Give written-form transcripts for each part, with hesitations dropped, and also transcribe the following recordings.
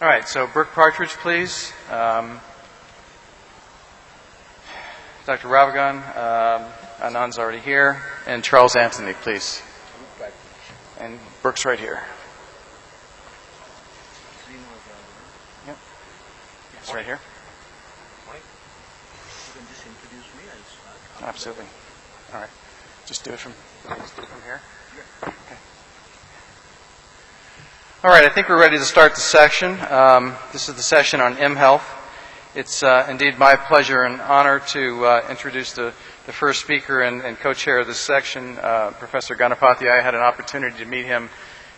All right, so Brooke Partridge, please. Dr. Ravagan, Anand's already here. And Charles Anthony, please. And Brooke's right here. Yep. It's right here. Absolutely. All right. Just do it from here. Okay. All right, I think we're ready to start the session. This is the session on mHealth. It's indeed my pleasure and honor to introduce the first speaker and co-chair of this section, Professor Ganapathy. I had an opportunity to meet him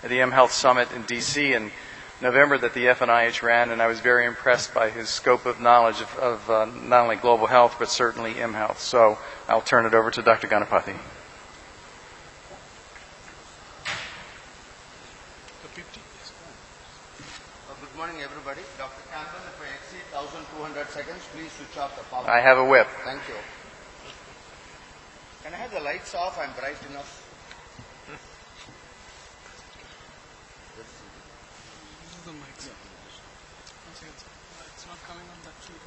at the mHealth Summit in D.C. in November that the FNIH ran, and I was very impressed by his scope of knowledge of not only global health, but certainly mHealth. So I'll turn it over to Dr. Ganapathy. Good morning, everybody. Dr. Campbell, if I exceed 1,200 seconds, please switch off the power. I have a whip. Thank you. Can I have the lights off? I'm bright enough. The mics. It's not coming on that feed.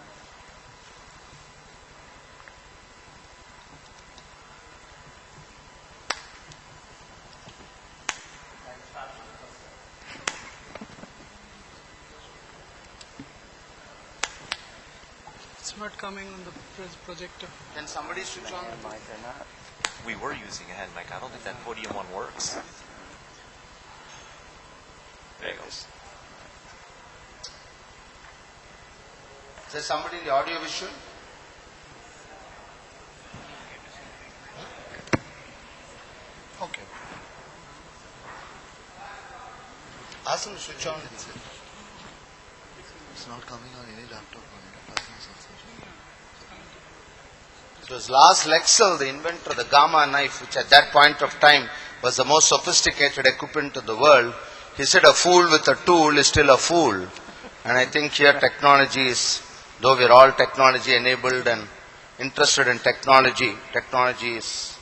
It's not coming on the projector. Can somebody switch on the mic or not? We were using a hand mic. I don't think that podium one works. There it goes. Is there somebody in the audio visual? Okay. Ask them to switch on. It's not coming on any laptop. It was Lars Lexel, the inventor of the Gamma knife, which at that point of time was the most sophisticated equipment in the world. He said a fool with a tool is still a fool. And I think here technology is, though we are all technology enabled and interested in technology is...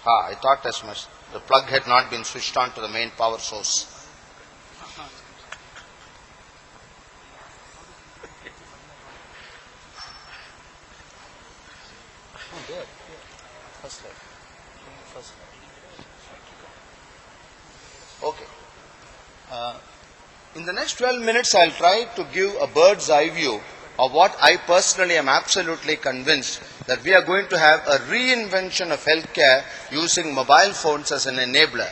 I thought as much. The plug had not been switched on to the main power source. Good. First slide. First slide. Okay. In the next 12 minutes, I'll try to give a bird's eye view of what I personally am absolutely convinced that we are going to have a reinvention of healthcare using mobile phones as an enabler.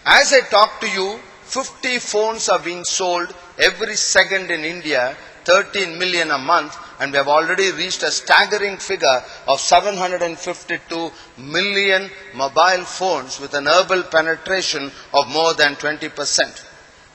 As I talk to you, 50 phones are being sold every second in India, 13 million a month, and we have already reached a staggering figure of 752 million mobile phones with an urban penetration of more than 20%.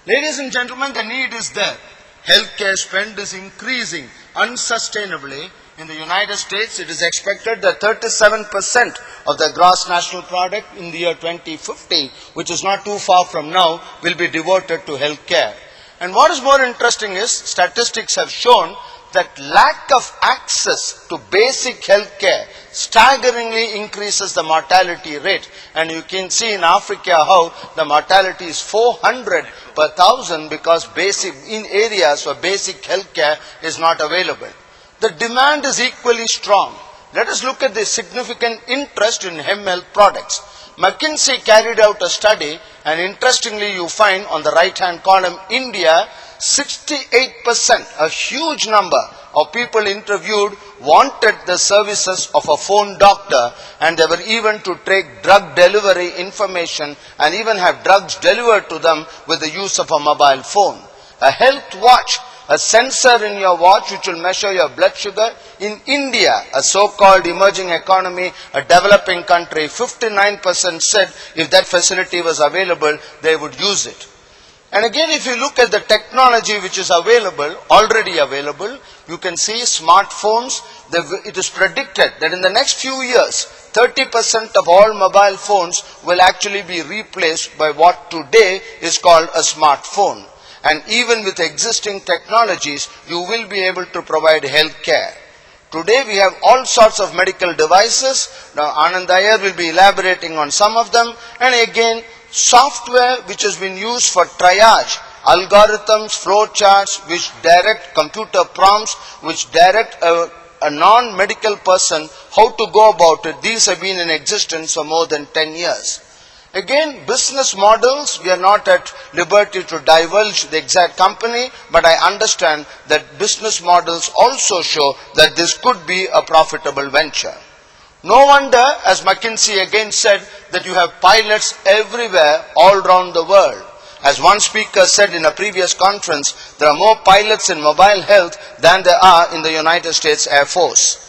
Ladies and gentlemen, the need is there. Healthcare spend is increasing unsustainably. In the United States, it is expected that 37% of the gross national product in the year 2050, which is not too far from now, will be devoted to healthcare. And what is more interesting is, statistics have shown that lack of access to basic health care staggeringly increases the mortality rate. And you can see in Africa how the mortality is 400 per thousand because in areas where basic health care is not available. The demand is equally strong. Let us look at the significant interest in mHealth products. McKinsey carried out a study, and interestingly you find on the right hand column, India, 68%, a huge number of people interviewed wanted the services of a phone doctor, and they were even to take drug delivery information and even have drugs delivered to them with the use of a mobile phone. A health watch, a sensor in your watch which will measure your blood sugar. In India, a so-called emerging economy, a developing country, 59% said if that facility was available, they would use it. And again, if you look at the technology which is available, already available, you can see smartphones. It is predicted that in the next few years, 30% of all mobile phones will actually be replaced by what today is called a smartphone. And even with existing technologies, you will be able to provide health care. Today we have all sorts of medical devices. Now Anand Iyer will be elaborating on some of them. And again, software which has been used for triage algorithms, flowcharts which direct computer prompts, which direct a non-medical person how to go about it. These have been in existence for more than 10 years. Again, business models, we are not at liberty to divulge the exact company, but I understand that business models also show that this could be a profitable venture. No wonder, as McKinsey again said, that you have pilots everywhere all around the world. As one speaker said in a previous conference, there are more pilots in mobile health than there are in the United States Air Force.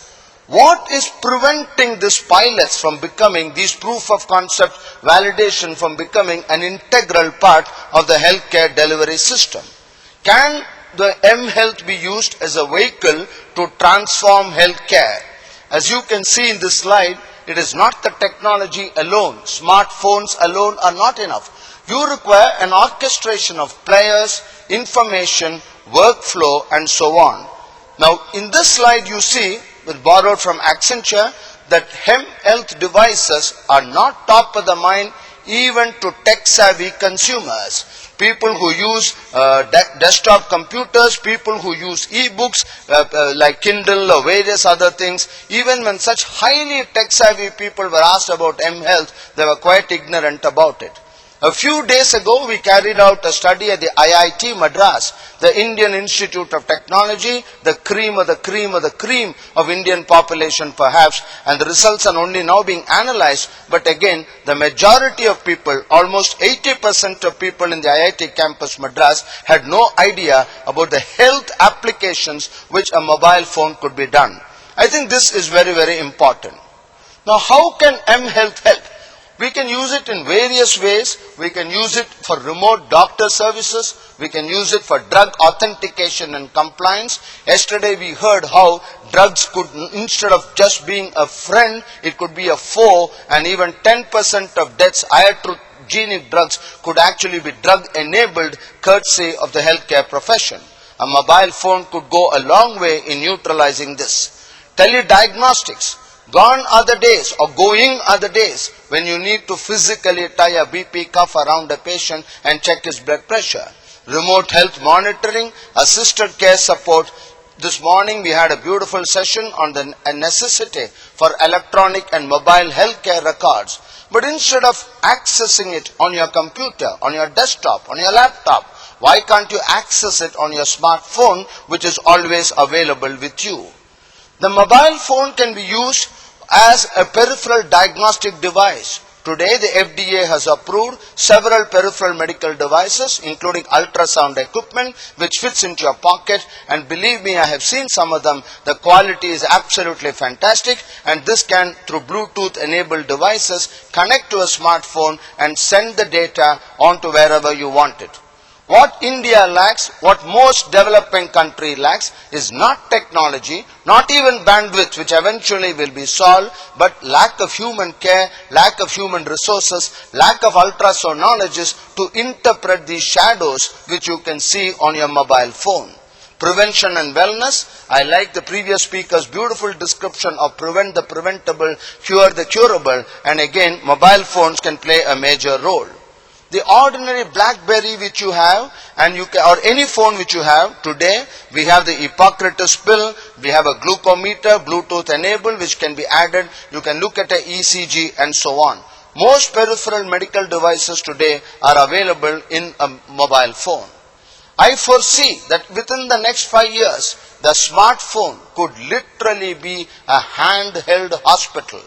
What is preventing these pilots from becoming, these proof of concept validation from becoming an integral part of the healthcare delivery system? Can the mHealth be used as a vehicle to transform healthcare? As you can see in this slide, it is not the technology alone. Smartphones alone are not enough. You require an orchestration of players, information, workflow, and so on. Now, in this slide you see, borrowed from Accenture, that mHealth devices are not top of the mind even to tech-savvy consumers. People who use desktop computers, people who use e-books like Kindle or various other things, even when such highly tech-savvy people were asked about mHealth, they were quite ignorant about it. A few days ago, we carried out a study at the IIT Madras, the Indian Institute of Technology, the cream of the cream of the cream of Indian population perhaps, and the results are only now being analyzed. But again, the majority of people, almost 80% of people in the IIT campus Madras had no idea about the health applications which a mobile phone could be done. I think this is very, very important. Now, how can mHealth help? We can use it in various ways. We can use it for remote doctor services. We can use it for drug authentication and compliance. Yesterday we heard how drugs could, instead of just being a friend, it could be a foe, and even 10% of deaths, iatrogenic drugs, could actually be drug enabled courtesy of the healthcare profession. A mobile phone could go a long way in neutralizing this. Telediagnostics. Gone are the days, or going are the days, when you need to physically tie a BP cuff around a patient and check his blood pressure. Remote health monitoring, assisted care support. This morning we had a beautiful session on the necessity for electronic and mobile healthcare records. But instead of accessing it on your computer, on your desktop, on your laptop, why can't you access it on your smartphone, which is always available with you? The mobile phone can be used as a peripheral diagnostic device. Today, the FDA has approved several peripheral medical devices, including ultrasound equipment, which fits into your pocket. And believe me, I have seen some of them. The quality is absolutely fantastic. And this can, through Bluetooth-enabled devices, connect to a smartphone and send the data onto wherever you want it. What India lacks, what most developing country lacks, is not technology, not even bandwidth, which eventually will be solved, but lack of human care, lack of human resources, lack of ultrasonologists to interpret these shadows which you can see on your mobile phone. Prevention and wellness. I like the previous speaker's beautiful description of prevent the preventable, cure the curable, and again, mobile phones can play a major role. The ordinary BlackBerry which you have, and you can, or any phone which you have today, we have the Hippocrates pill, we have a glucometer, Bluetooth enabled, which can be added. You can look at a ECG and so on. Most peripheral medical devices today are available in a mobile phone. I foresee that within the next 5 years, the smartphone could literally be a handheld hospital.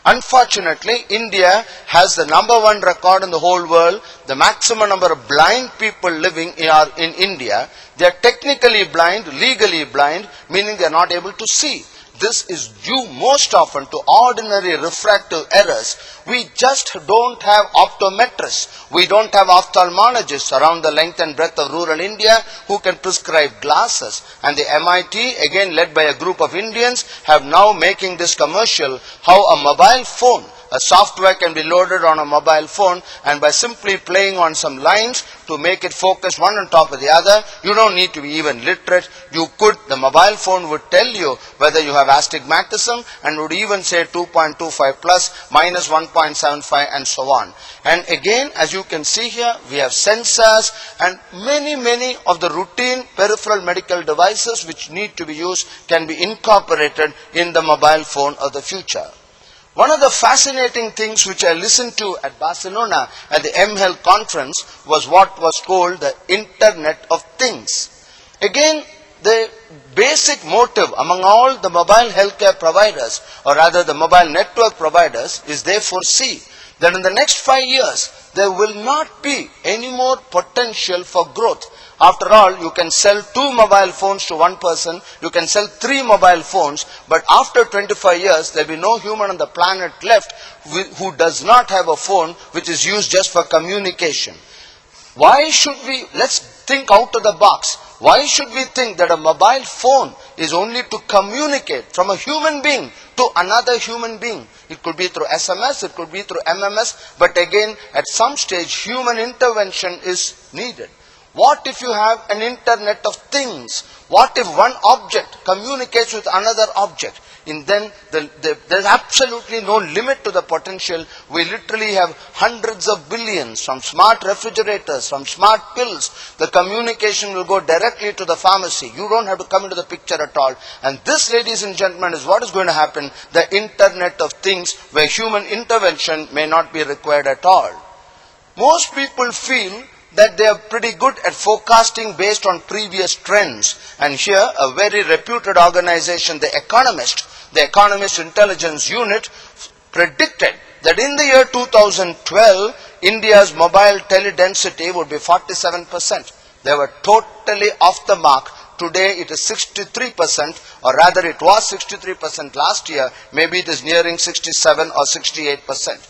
Unfortunately, India has the #1 record in the whole world. The maximum number of blind people living are in India. They are technically blind, legally blind, meaning they are not able to see. This is due most often to ordinary refractive errors. We just don't have optometrists. We don't have ophthalmologists around the length and breadth of rural India who can prescribe glasses. And the MIT, again led by a group of Indians, have now making this commercial how a mobile phone, A software can be loaded on a mobile phone, and by simply playing on some lines to make it focus one on top of the other, you don't need to be even literate. The mobile phone would tell you whether you have astigmatism and would even say 2.25 plus, minus 1.75 and so on. And again, as you can see here, we have sensors and many of the routine peripheral medical devices which need to be used can be incorporated in the mobile phone of the future. One of the fascinating things which I listened to at Barcelona at the mHealth conference was what was called the Internet of Things. Again, the basic motive among all the mobile healthcare providers, or rather the mobile network providers, is they foresee that in the next 5 years there will not be any more potential for growth. After all, you can sell 2 mobile phones to one person, you can sell 3 mobile phones, but after 25 years there will be no human on the planet left who does not have a phone which is used just for communication. Why should we, let's think out of the box. Why should we think that a mobile phone is only to communicate from a human being to another human being? It could be through SMS, it could be through MMS, but again, at some stage, human intervention is needed. What if you have an Internet of Things? What if one object communicates with another object? And then there's absolutely no limit to the potential. We literally have hundreds of billions from smart refrigerators, from smart pills. The communication will go directly to the pharmacy. You don't have to come into the picture at all. And this, ladies and gentlemen, is what is going to happen. The Internet of Things, where human intervention may not be required at all. Most people feel that they are pretty good at forecasting based on previous trends. And here, a very reputed organization, the Economist Intelligence Unit, predicted that in the year 2012, India's mobile teledensity would be 47%. They were totally off the mark. Today it is 63%, or rather it was 63% last year. Maybe it is nearing 67 or 68%.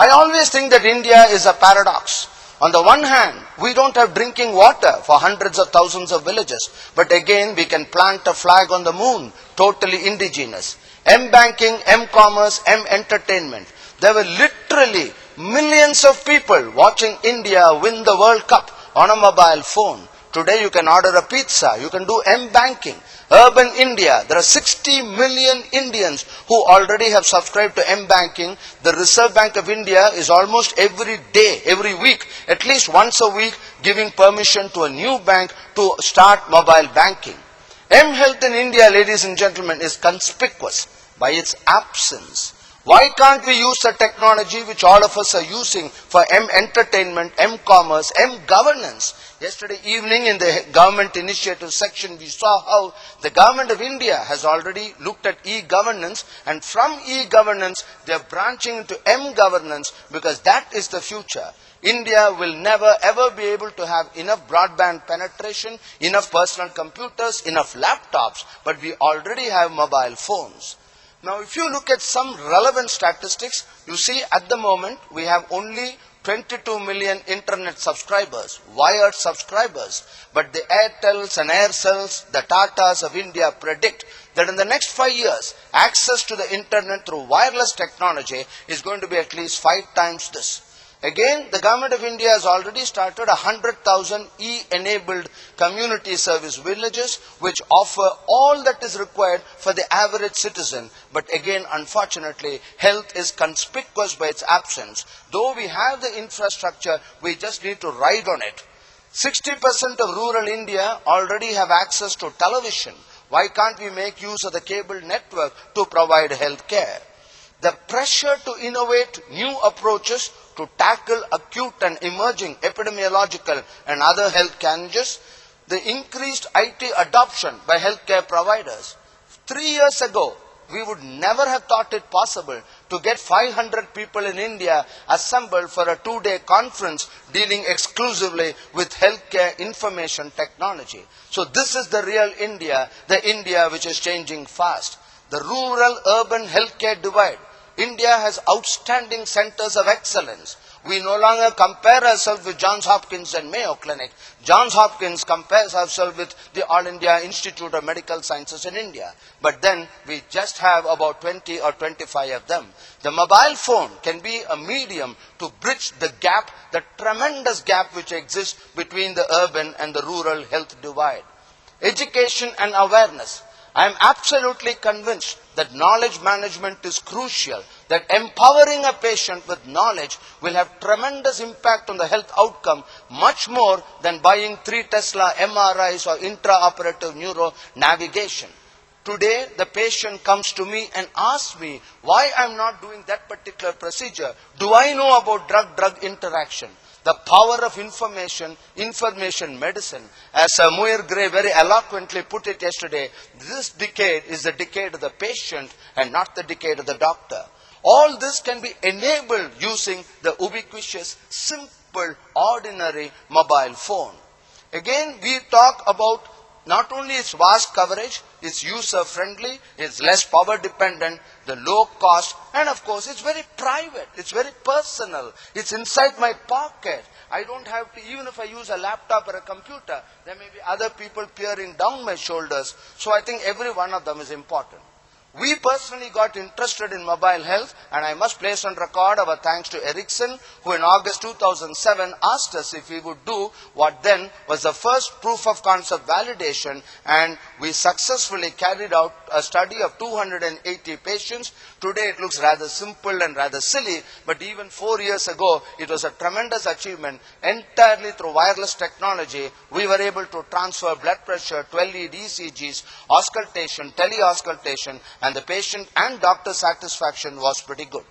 I always think that India is a paradox. On the one hand, we don't have drinking water for hundreds of thousands of villages. But again, we can plant a flag on the moon, totally indigenous. M-banking, M-commerce, M-entertainment. There were literally millions of people watching India win the World Cup on a mobile phone. Today you can order a pizza, you can do M-banking. Urban India, there are 60 million Indians who already have subscribed to M-banking. The Reserve Bank of India is almost every day, every week, at least once a week, giving permission to a new bank to start mobile banking. mHealth in India, ladies and gentlemen, is conspicuous by its absence. Why can't we use the technology which all of us are using for M-entertainment, M-commerce, M-governance? Yesterday evening in the government initiative section, we saw how the government of India has already looked at e-governance, and from e-governance they are branching into M-governance, because that is the future. India will never ever be able to have enough broadband penetration, enough personal computers, enough laptops, but we already have mobile phones. Now, if you look at some relevant statistics, you see at the moment we have only 22 million internet subscribers, wired subscribers. But the Airtels and Aircels, the Tatas of India predict that in the next 5 years, access to the internet through wireless technology is going to be at least 5 times this. Again, the government of India has already started 100,000 e-enabled community service villages which offer all that is required for the average citizen. But again, unfortunately, health is conspicuous by its absence. Though we have the infrastructure, we just need to ride on it. 60% of rural India already have access to television. Why can't we make use of the cable network to provide health care? The pressure to innovate new approaches to tackle acute and emerging epidemiological and other health challenges, the increased IT adoption by healthcare providers. 3 years ago, we would never have thought it possible to get 500 people in India assembled for a 2-day conference dealing exclusively with healthcare information technology. So this is the real India, the India which is changing fast. The rural-urban healthcare divide. India has outstanding centers of excellence. We no longer compare ourselves with Johns Hopkins and Mayo Clinic. Johns Hopkins compares ourselves with the All India Institute of Medical Sciences in India. But then we just have about 20 or 25 of them. The mobile phone can be a medium to bridge the gap, the tremendous gap which exists between the urban and the rural health divide. Education and awareness. I am absolutely convinced that knowledge management is crucial, that empowering a patient with knowledge will have tremendous impact on the health outcome, much more than buying 3 Tesla MRIs or intraoperative neuro navigation. Today, the patient comes to me and asks me why I am not doing that particular procedure. Do I know about drug-drug interaction? The power of information medicine. As Muir Gray very eloquently put it yesterday, this decade is the decade of the patient and not the decade of the doctor. All this can be enabled using the ubiquitous, simple, ordinary mobile phone. Again, we talk about not only its vast coverage, it's user friendly, it's less power dependent, the low cost, and of course it's very private, it's very personal, it's inside my pocket. I don't have to, even if I use a laptop or a computer, there may be other people peering down my shoulders. So I think every one of them is important. We personally got interested in mobile health, and I must place on record our thanks to Ericsson, who in August 2007 asked us if we would do what then was the first proof of concept validation, and we successfully carried out a study of 280 patients. Today it looks rather simple and rather silly, but even 4 years ago it was a tremendous achievement. Entirely through wireless technology, we were able to transfer blood pressure, 12 lead ECGs, auscultation, teleauscultation, and the patient and doctor satisfaction was pretty good.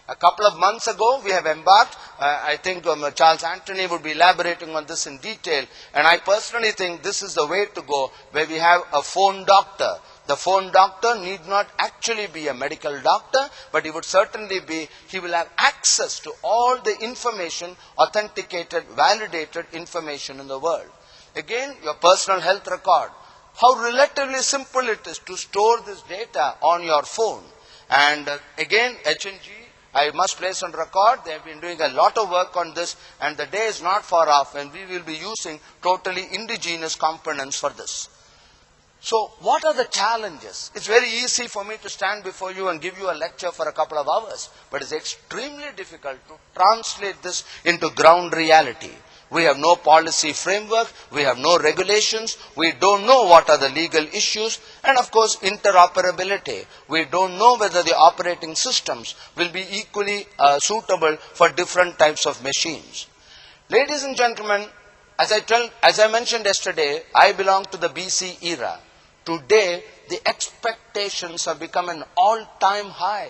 A couple of months ago, we have embarked, I think Charles Anthony would be elaborating on this in detail, and I personally think this is the way to go, where we have a phone doctor. The phone doctor need not actually be a medical doctor, but he would certainly be, he will have access to all the information, authenticated, validated information in the world. Again, your personal health record. How relatively simple it is to store this data on your phone. And again, H&G, I must place on record, they have been doing a lot of work on this, and the day is not far off when we will be using totally indigenous components for this. So what are the challenges? It's very easy for me to stand before you and give you a lecture for a couple of hours, but it's extremely difficult to translate this into ground reality. We have no policy framework, we have no regulations, we don't know what are the legal issues, and of course interoperability. We don't know whether the operating systems will be equally suitable for different types of machines. Ladies and gentlemen, as I mentioned yesterday, I belong to the BC era. Today, the expectations have become an all-time high.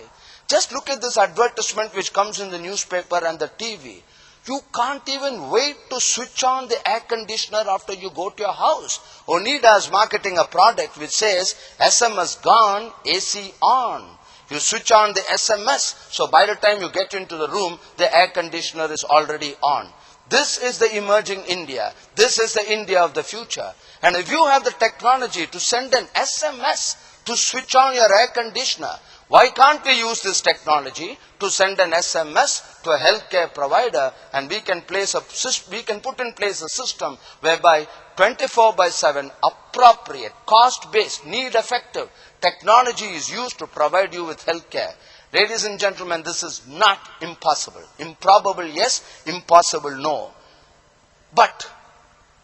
Just look at this advertisement which comes in the newspaper and the TV. You can't even wait to switch on the air conditioner after you go to your house. Onida is marketing a product which says SMS gone, AC on. You switch on the SMS, so by the time you get into the room, the air conditioner is already on. This is the emerging India. This is the India of the future. And if you have the technology to send an SMS to switch on your air conditioner, why can't we use this technology to send an SMS to a healthcare provider, and we can put in place a system whereby 24/7 appropriate, cost-based, need-effective technology is used to provide you with healthcare. Ladies and gentlemen, this is not impossible. Improbable, yes. Impossible, no. But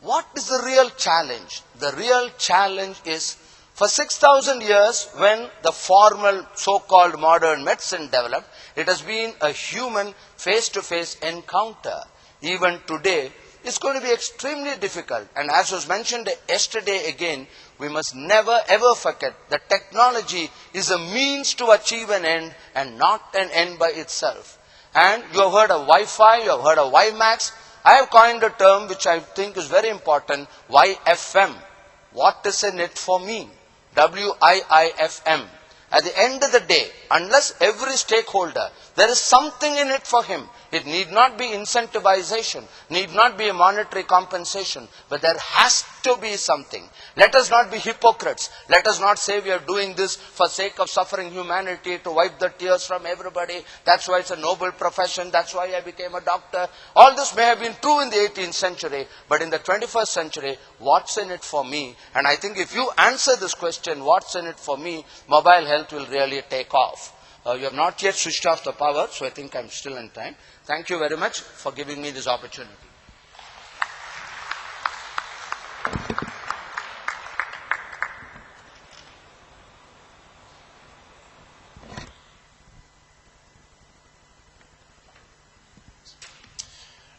what is the real challenge? The real challenge is, for 6,000 years, when the formal so-called modern medicine developed, it has been a human face-to-face encounter. Even today, it's going to be extremely difficult. And as was mentioned yesterday again, we must never ever forget that technology is a means to achieve an end and not an end by itself. And you have heard of Wi-Fi, you have heard of WiMAX. I have coined a term which I think is very important, YFM. What does a net for mean? WIIFM. At the end of the day, unless every stakeholder, there is something in it for him. It need not be incentivization, need not be a monetary compensation, but there has to be something. Let us not be hypocrites. Let us not say we are doing this for sake of suffering humanity, to wipe the tears from everybody. That's why it's a noble profession. That's why I became a doctor. All this may have been true in the 18th century, but in the 21st century, what's in it for me? And I think if you answer this question, what's in it for me, mobile health will really take off. You have not yet switched off the power, so I think I'm still in time. Thank you very much for giving me this opportunity.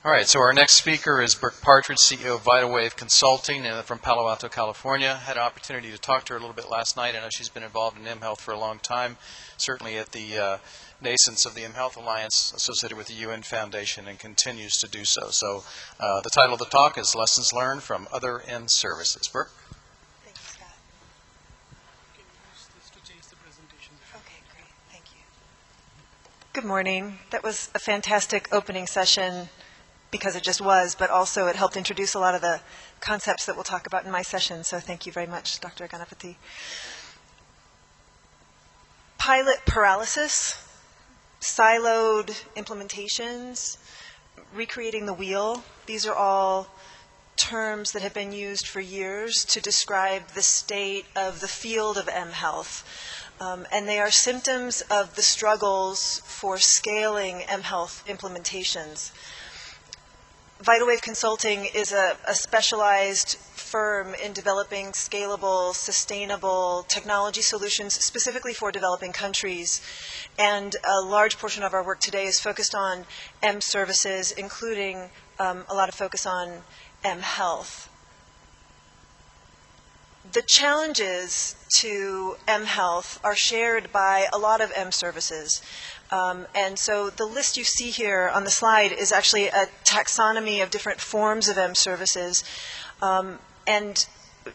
All right, so our next speaker is Brooke Partridge, CEO of VitalWave Consulting from Palo Alto, California. Had an opportunity to talk to her a little bit last night. I know she's been involved in mHealth for a long time, certainly at the nascence of the mHealth Alliance associated with the UN Foundation, and continues to do so. So the title of the talk is Lessons Learned from Other End Services. Brooke? Thank you, Scott. Can you use this to change the presentation? Okay, great. Thank you. Good morning. That was a fantastic opening session because it just was, but also it helped introduce a lot of the concepts that we'll talk about in my session. So thank you very much, Dr. Ganapathy. Pilot paralysis, siloed implementations, recreating the wheel. These are all terms that have been used for years to describe the state of the field of mHealth. And they are symptoms of the struggles for scaling mHealth implementations. VitalWave Consulting is a specialized firm in developing scalable, sustainable technology solutions specifically for developing countries. And a large portion of our work today is focused on M services, including a lot of focus on mHealth. The challenges to mHealth are shared by a lot of M services. And so the list you see here on the slide is actually a taxonomy of different forms of M services. And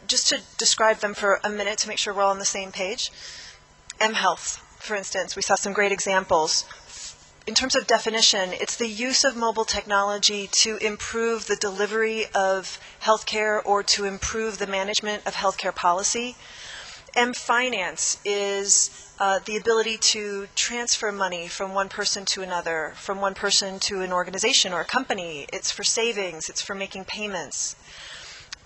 just to describe them for a minute to make sure we're all on the same page. mHealth, for instance, we saw some great examples. In terms of definition, it's the use of mobile technology to improve the delivery of healthcare or to improve the management of healthcare policy. M-Finance is the ability to transfer money from one person to another, from one person to an organization or a company. It's for savings. It's for making payments.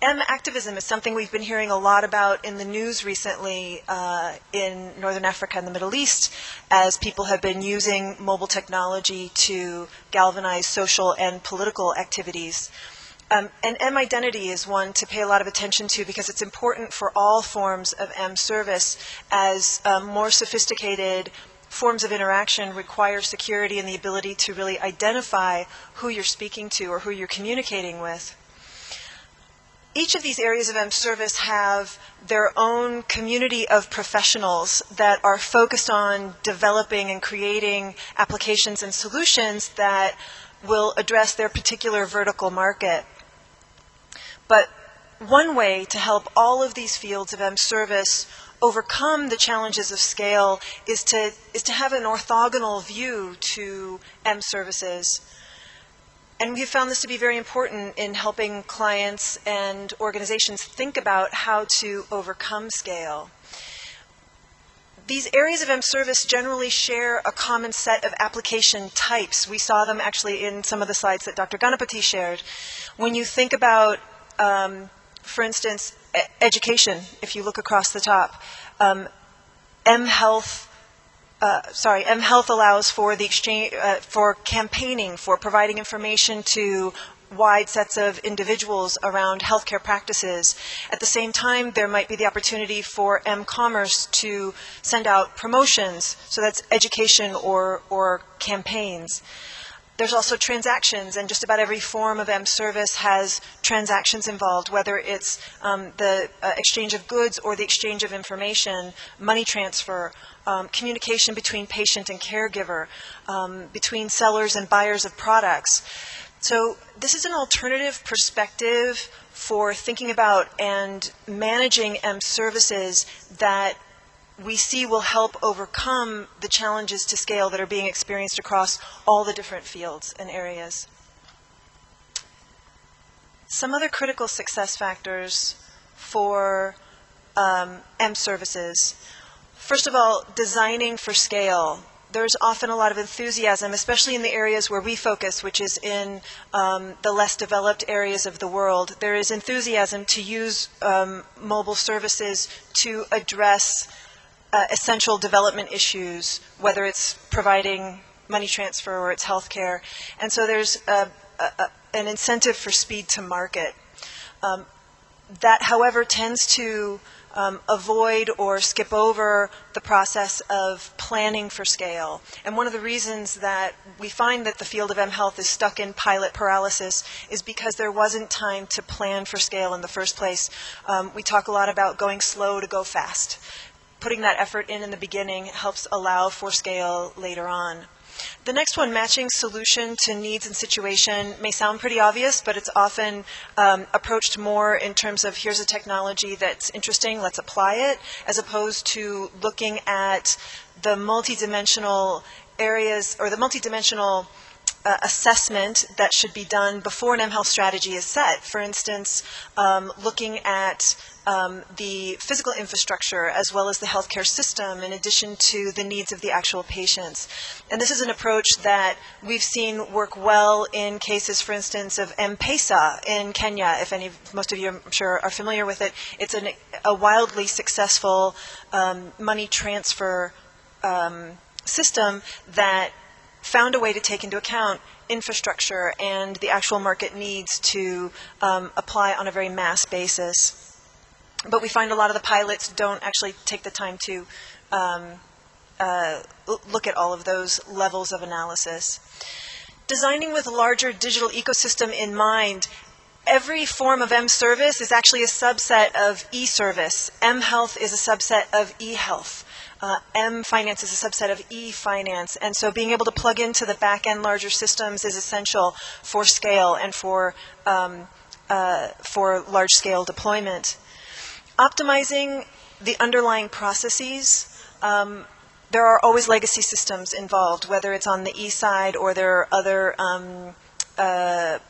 M-Activism is something we've been hearing a lot about in the news recently in Northern Africa and the Middle East, as people have been using mobile technology to galvanize social and political activities. And M-Identity is one to pay a lot of attention to because it's important for all forms of M-service, as more sophisticated forms of interaction require security and the ability to really identify who you're speaking to or who you're communicating with. Each of these areas of M-service have their own community of professionals that are focused on developing and creating applications and solutions that will address their particular vertical market. But one way to help all of these fields of M-service overcome the challenges of scale is to have an orthogonal view to M-services. And we have found this to be very important in helping clients and organizations think about how to overcome scale. These areas of M-service generally share a common set of application types. We saw them actually in some of the slides that Dr. Ganapathy shared. When you think about, for instance, education, if you look across the top, mHealth allows for the exchange, for campaigning, for providing information to wide sets of individuals around healthcare practices. At the same time, there might be the opportunity for M-commerce to send out promotions, so that's education or campaigns. There's also transactions, and just about every form of M-service has transactions involved, whether it's the exchange of goods or the exchange of information, money transfer, communication between patient and caregiver, between sellers and buyers of products. So this is an alternative perspective for thinking about and managing M-services that we see will help overcome the challenges to scale that are being experienced across all the different fields and areas. Some other critical success factors for M services. First of all, designing for scale. There's often a lot of enthusiasm, especially in the areas where we focus, which is in the less developed areas of the world. There is enthusiasm to use mobile services to address essential development issues, whether it's providing money transfer or it's healthcare. And so there's an incentive for speed to market. That, however, tends to avoid or skip over the process of planning for scale. And one of the reasons that we find that the field of mHealth is stuck in pilot paralysis is because there wasn't time to plan for scale in the first place. We talk a lot about going slow to go fast. Putting that effort in the beginning helps allow for scale later on. The next one, matching solution to needs and situation, may sound pretty obvious, but it's often approached more in terms of here's a technology that's interesting, let's apply it, as opposed to looking at the multidimensional areas or the multidimensional assessment that should be done before an mHealth strategy is set. For instance, looking at the physical infrastructure as well as the healthcare system in addition to the needs of the actual patients. And this is an approach that we've seen work well in cases, for instance, of M-Pesa in Kenya. If most of you, I'm sure, are familiar with it, it's a wildly successful money transfer system that found a way to take into account infrastructure and the actual market needs to apply on a very mass basis. But we find a lot of the pilots don't actually take the time to look at all of those levels of analysis. Designing with a larger digital ecosystem in mind, every form of M-service is actually a subset of E-service. M-health is a subset of E-health. M-finance is a subset of E-finance. And so being able to plug into the back-end larger systems is essential for scale and for large-scale deployment. Optimizing the underlying processes. There are always legacy systems involved, whether it's on the E side or there are other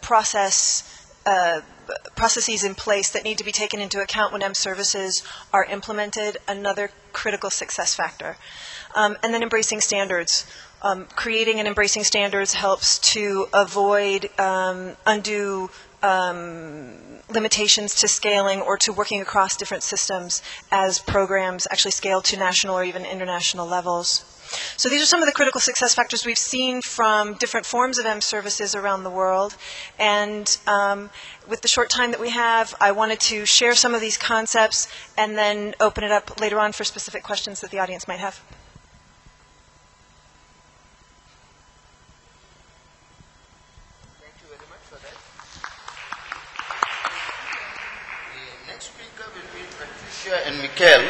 processes in place that need to be taken into account when M services are implemented, another critical success factor. And then embracing standards. Creating and embracing standards helps to avoid undue limitations to scaling or to working across different systems as programs actually scale to national or even international levels. So these are some of the critical success factors we've seen from different forms of M services around the world. And with the short time that we have, I wanted to share some of these concepts and then open it up later on for specific questions that the audience might have. Thank you very much for that. The next speaker will be Patricia and Mikhail.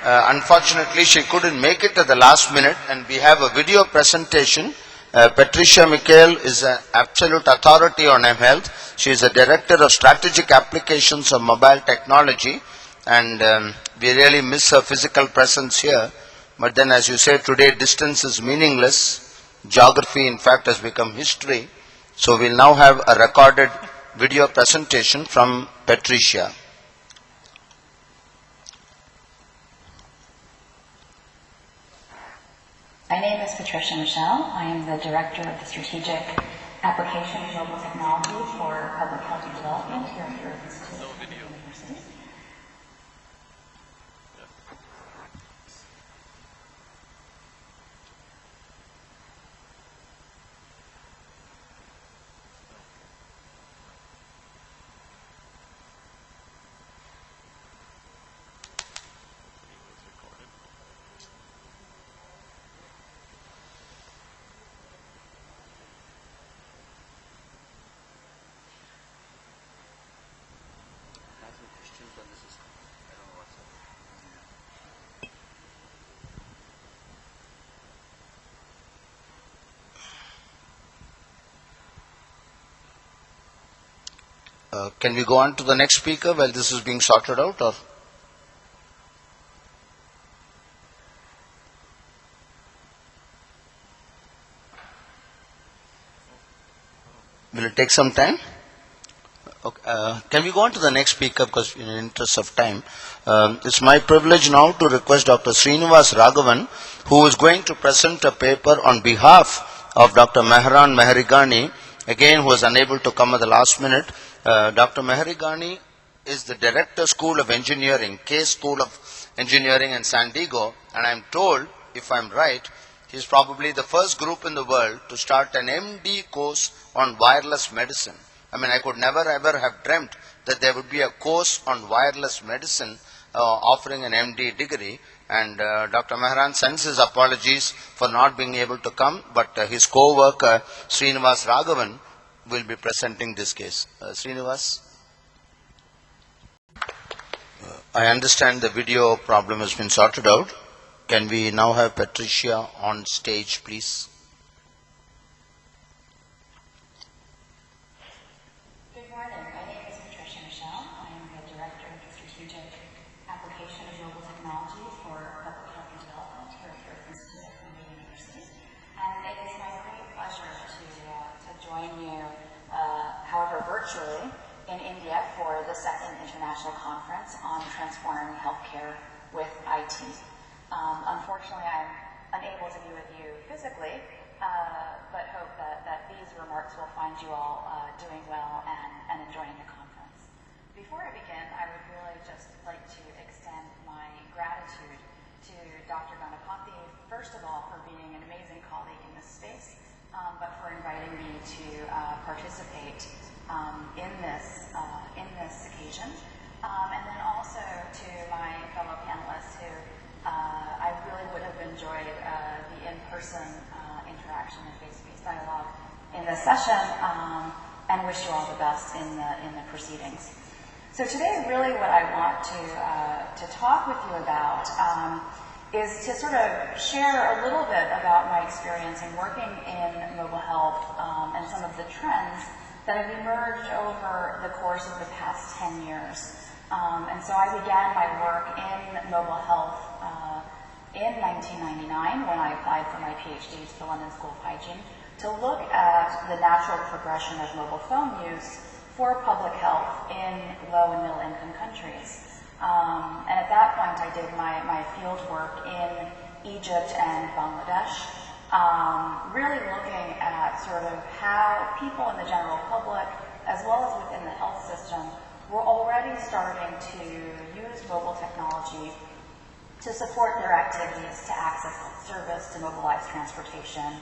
Unfortunately, she couldn't make it at the last minute, and we have a video presentation. Patricia Mikhail is an absolute authority on mHealth. She is a director of strategic applications of mobile technology, and we really miss her physical presence here. But then, as you say, today distance is meaningless. Geography, in fact, has become history. So we'll now have a recorded video presentation from Patricia. My name is Patricia Michelle. I am the Director of the Strategic Application of Mobile Technology for Public Health and Development here at the Institute of University. Can we go on to the next speaker while this is being sorted out? Or take some time. Okay, can we go on to the next speaker because in the interest of time. It's my privilege now to request Dr. Srinivas Raghavan, who is going to present a paper on behalf of Dr. Mehran Mehrigani, again who was unable to come at the last minute. Dr. Mehrigani is the Director School of Engineering, K School of Engineering in San Diego, and I'm told, if I'm right, he's probably the first group in the world to start an MD course on wireless medicine. I mean, I could never ever have dreamt that there would be a course on wireless medicine offering an MD degree. And Dr. Mehran sends his apologies for not being able to come, but his co-worker Srinivas Raghavan will be presenting this case. Srinivas? I understand the video problem has been sorted out. Can we now have Patricia on stage, please? Good morning. My name is Patricia Michelle. I am the Director of the Strategic Application of Mobile Technology for Public Health and Development here at the Institute of Columbia University. And it is my great pleasure to join you, however virtually, in India for the second International Conference on Transforming Healthcare with IT. Unfortunately, I'm unable to be with you physically, but hope that these remarks will find you all doing well and enjoying the conference. Before I begin, I would really just like to extend my gratitude to Dr. Ganapathy, first of all, for being an amazing colleague in this space, but for inviting me to participate in this occasion. And then also to my fellow panelists who I really would have enjoyed the in-person interaction and face-to-face dialogue in this session, and wish you all the best in the proceedings. So today, really, what I want to talk with you about is to sort of share a little bit about my experience in working in mobile health and some of the trends that have emerged over the course of the past 10 years. And so I began my work in mobile health in 1999 when I applied for my PhD to the London School of Hygiene to look at the natural progression of mobile phone use for public health in low and middle income countries. And at that point I did my field work in Egypt and Bangladesh, really looking at sort of how people in the general public, as well as within the health system, were already starting to use mobile technology to support their activities, to access service, to mobilize transportation,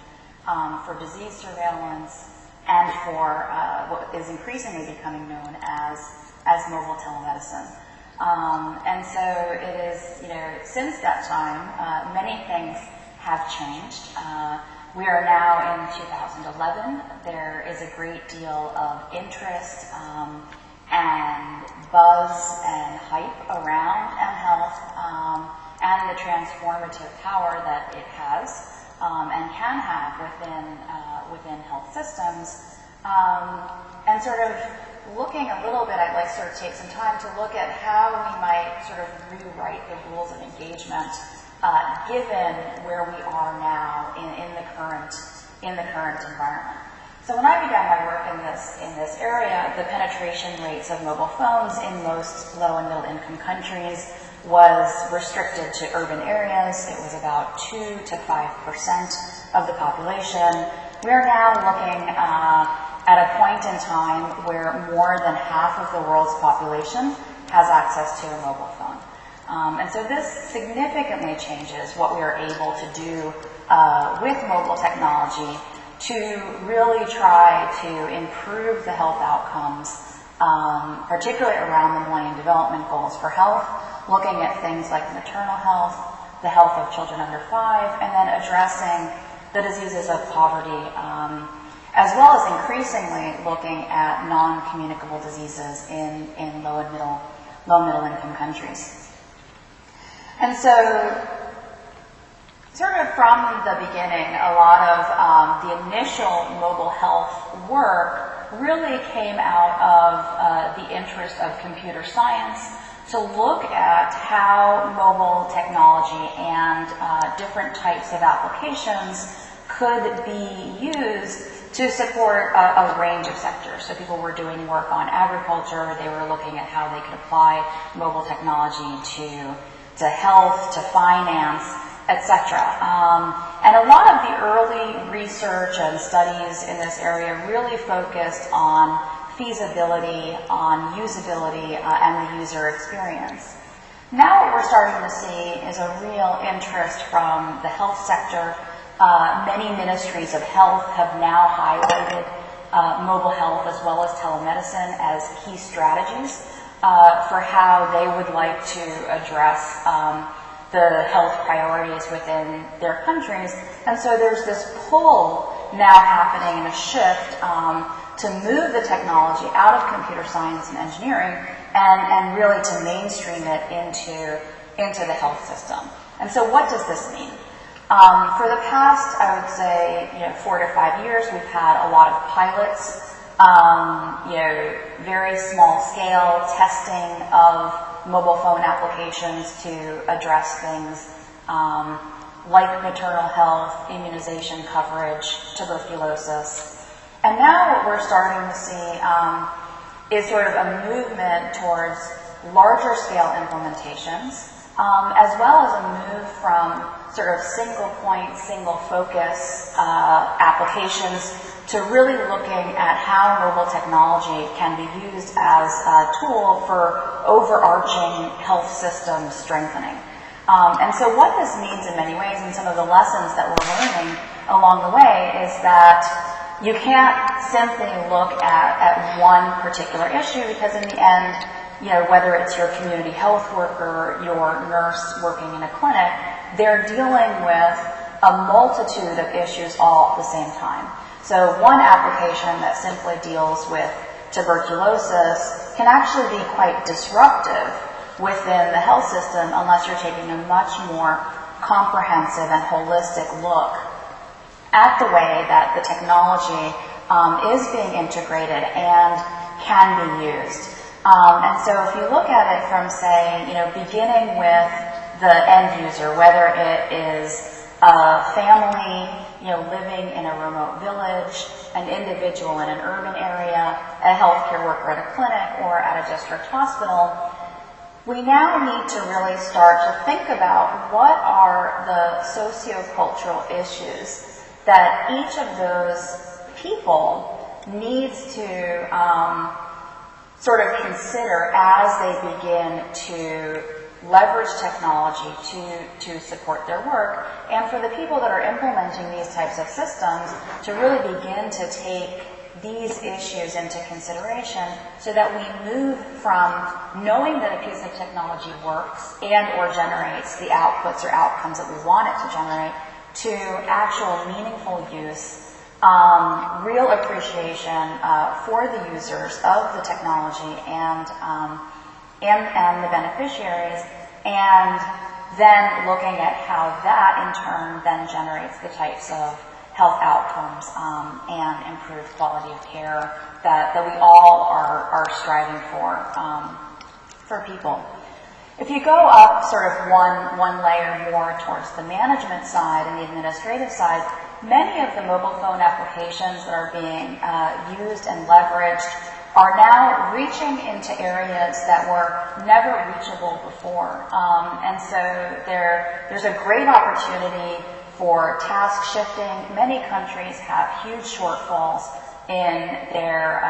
for disease surveillance, and for what is increasingly becoming known as mobile telemedicine. And so it is, since that time, many things have changed. We are now in 2011. There is a great deal of interest and buzz and hype around mHealth and the transformative power that it has and can have within health systems. And sort of looking a little bit, I'd like to sort of take some time to look at how we might sort of rewrite the rules of engagement given where we are now in the current environment. So when I began my work in this area, the penetration rates of mobile phones in most low and middle income countries was restricted to urban areas. It was about 2 to 5% of the population. We are now looking at a point in time where more than half of the world's population has access to a mobile phone. And so this significantly changes what we are able to do with mobile technology to really try to improve the health outcomes, particularly around the Millennium Development Goals for health, looking at things like maternal health, the health of children under 5, and then addressing the diseases of poverty, as well as increasingly looking at non-communicable diseases in low and middle income countries. And so, sort of from the beginning, a lot of the initial mobile health work really came out of the interest of computer science to look at how mobile technology and different types of applications could be used to support a range of sectors. So people were doing work on agriculture, they were looking at how they could apply mobile technology to health, to finance, etc. And a lot of the early research and studies in this area really focused on feasibility, on usability, and the user experience. Now what we're starting to see is a real interest from the health sector. Many ministries of health have now highlighted mobile health as well as telemedicine as key strategies for how they would like to address the health priorities within their countries. And so there's this pull now happening and a shift to move the technology out of computer science and engineering and really to mainstream it into the health system. And so what does this mean? For the past, I would say, 4 to 5 years, we've had a lot of pilots, very small scale testing of mobile phone applications to address things like maternal health, immunization coverage, tuberculosis. And now what we're starting to see is sort of a movement towards larger scale implementations, as well as a move from sort of single point, single focus applications to really looking at how mobile technology can be used as a tool for overarching health system strengthening. And so what this means in many ways, and some of the lessons that we're learning along the way, is that you can't simply look at one particular issue, because in the end, whether it's your community health worker, your nurse working in a clinic, they're dealing with a multitude of issues all at the same time. So one application that simply deals with tuberculosis can actually be quite disruptive within the health system unless you're taking a much more comprehensive and holistic look at the way that the technology is being integrated and can be used. And so if you look at it from, say, beginning with the end user, whether it is a family, living in a remote village, an individual in an urban area, a healthcare worker at a clinic or at a district hospital, we now need to really start to think about what are the sociocultural issues that each of those people needs to sort of consider as they begin to leverage technology to support their work, and for the people that are implementing these types of systems to really begin to take these issues into consideration so that we move from knowing that a piece of technology works and or generates the outputs or outcomes that we want it to generate to actual meaningful use, real appreciation for the users of the technology and the beneficiaries, and then looking at how that in turn then generates the types of health outcomes and improved quality of care that we all are striving for people. If you go up sort of one layer more towards the management side and the administrative side, many of the mobile phone applications that are being used and leveraged are now reaching into areas that were never reachable before. And so there's a great opportunity for task shifting. Many countries have huge shortfalls in their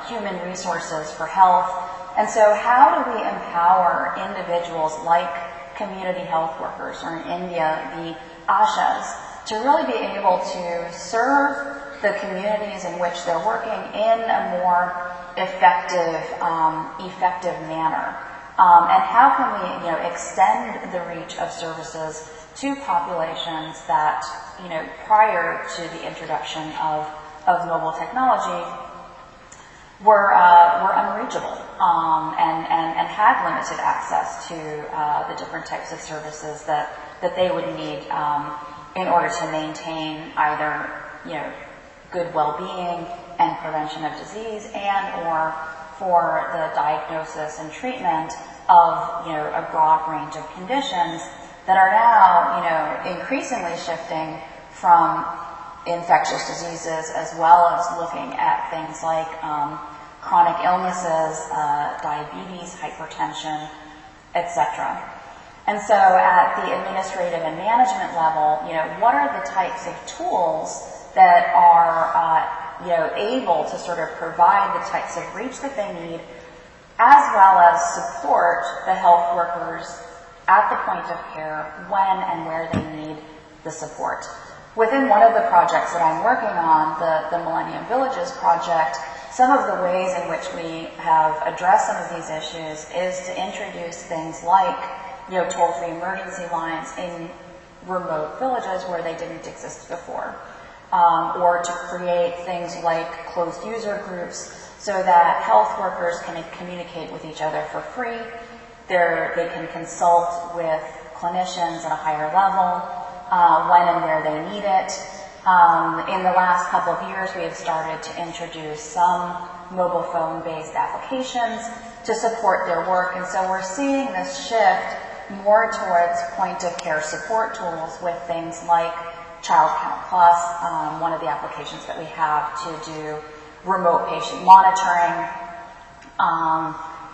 human resources for health. And so how do we empower individuals like community health workers, or in India, the ASHAs, to really be able to serve the communities in which they're working in a more effective manner? And how can we, extend the reach of services to populations that, prior to the introduction of mobile technology were unreachable and had limited access to the different types of services that they would need in order to maintain either, good well-being and prevention of disease, and or for the diagnosis and treatment of, a broad range of conditions that are now, increasingly shifting from infectious diseases, as well as looking at things like chronic illnesses, diabetes, hypertension, etc. And so at the administrative and management level, what are the types of tools that are, able to sort of provide the types of reach that they need, as well as support the health workers at the point of care when and where they need the support. Within one of the projects that I'm working on, the Millennium Villages project, some of the ways in which we have addressed some of these issues is to introduce things like, toll-free emergency lines in remote villages where they didn't exist before, or to create things like closed user groups so that health workers can communicate with each other for free. They can consult with clinicians at a higher level when and where they need it. In the last couple of years, we have started to introduce some mobile phone-based applications to support their work, and so we're seeing this shift more towards point-of-care support tools with things like Child Count Plus, one of the applications that we have to do remote patient monitoring,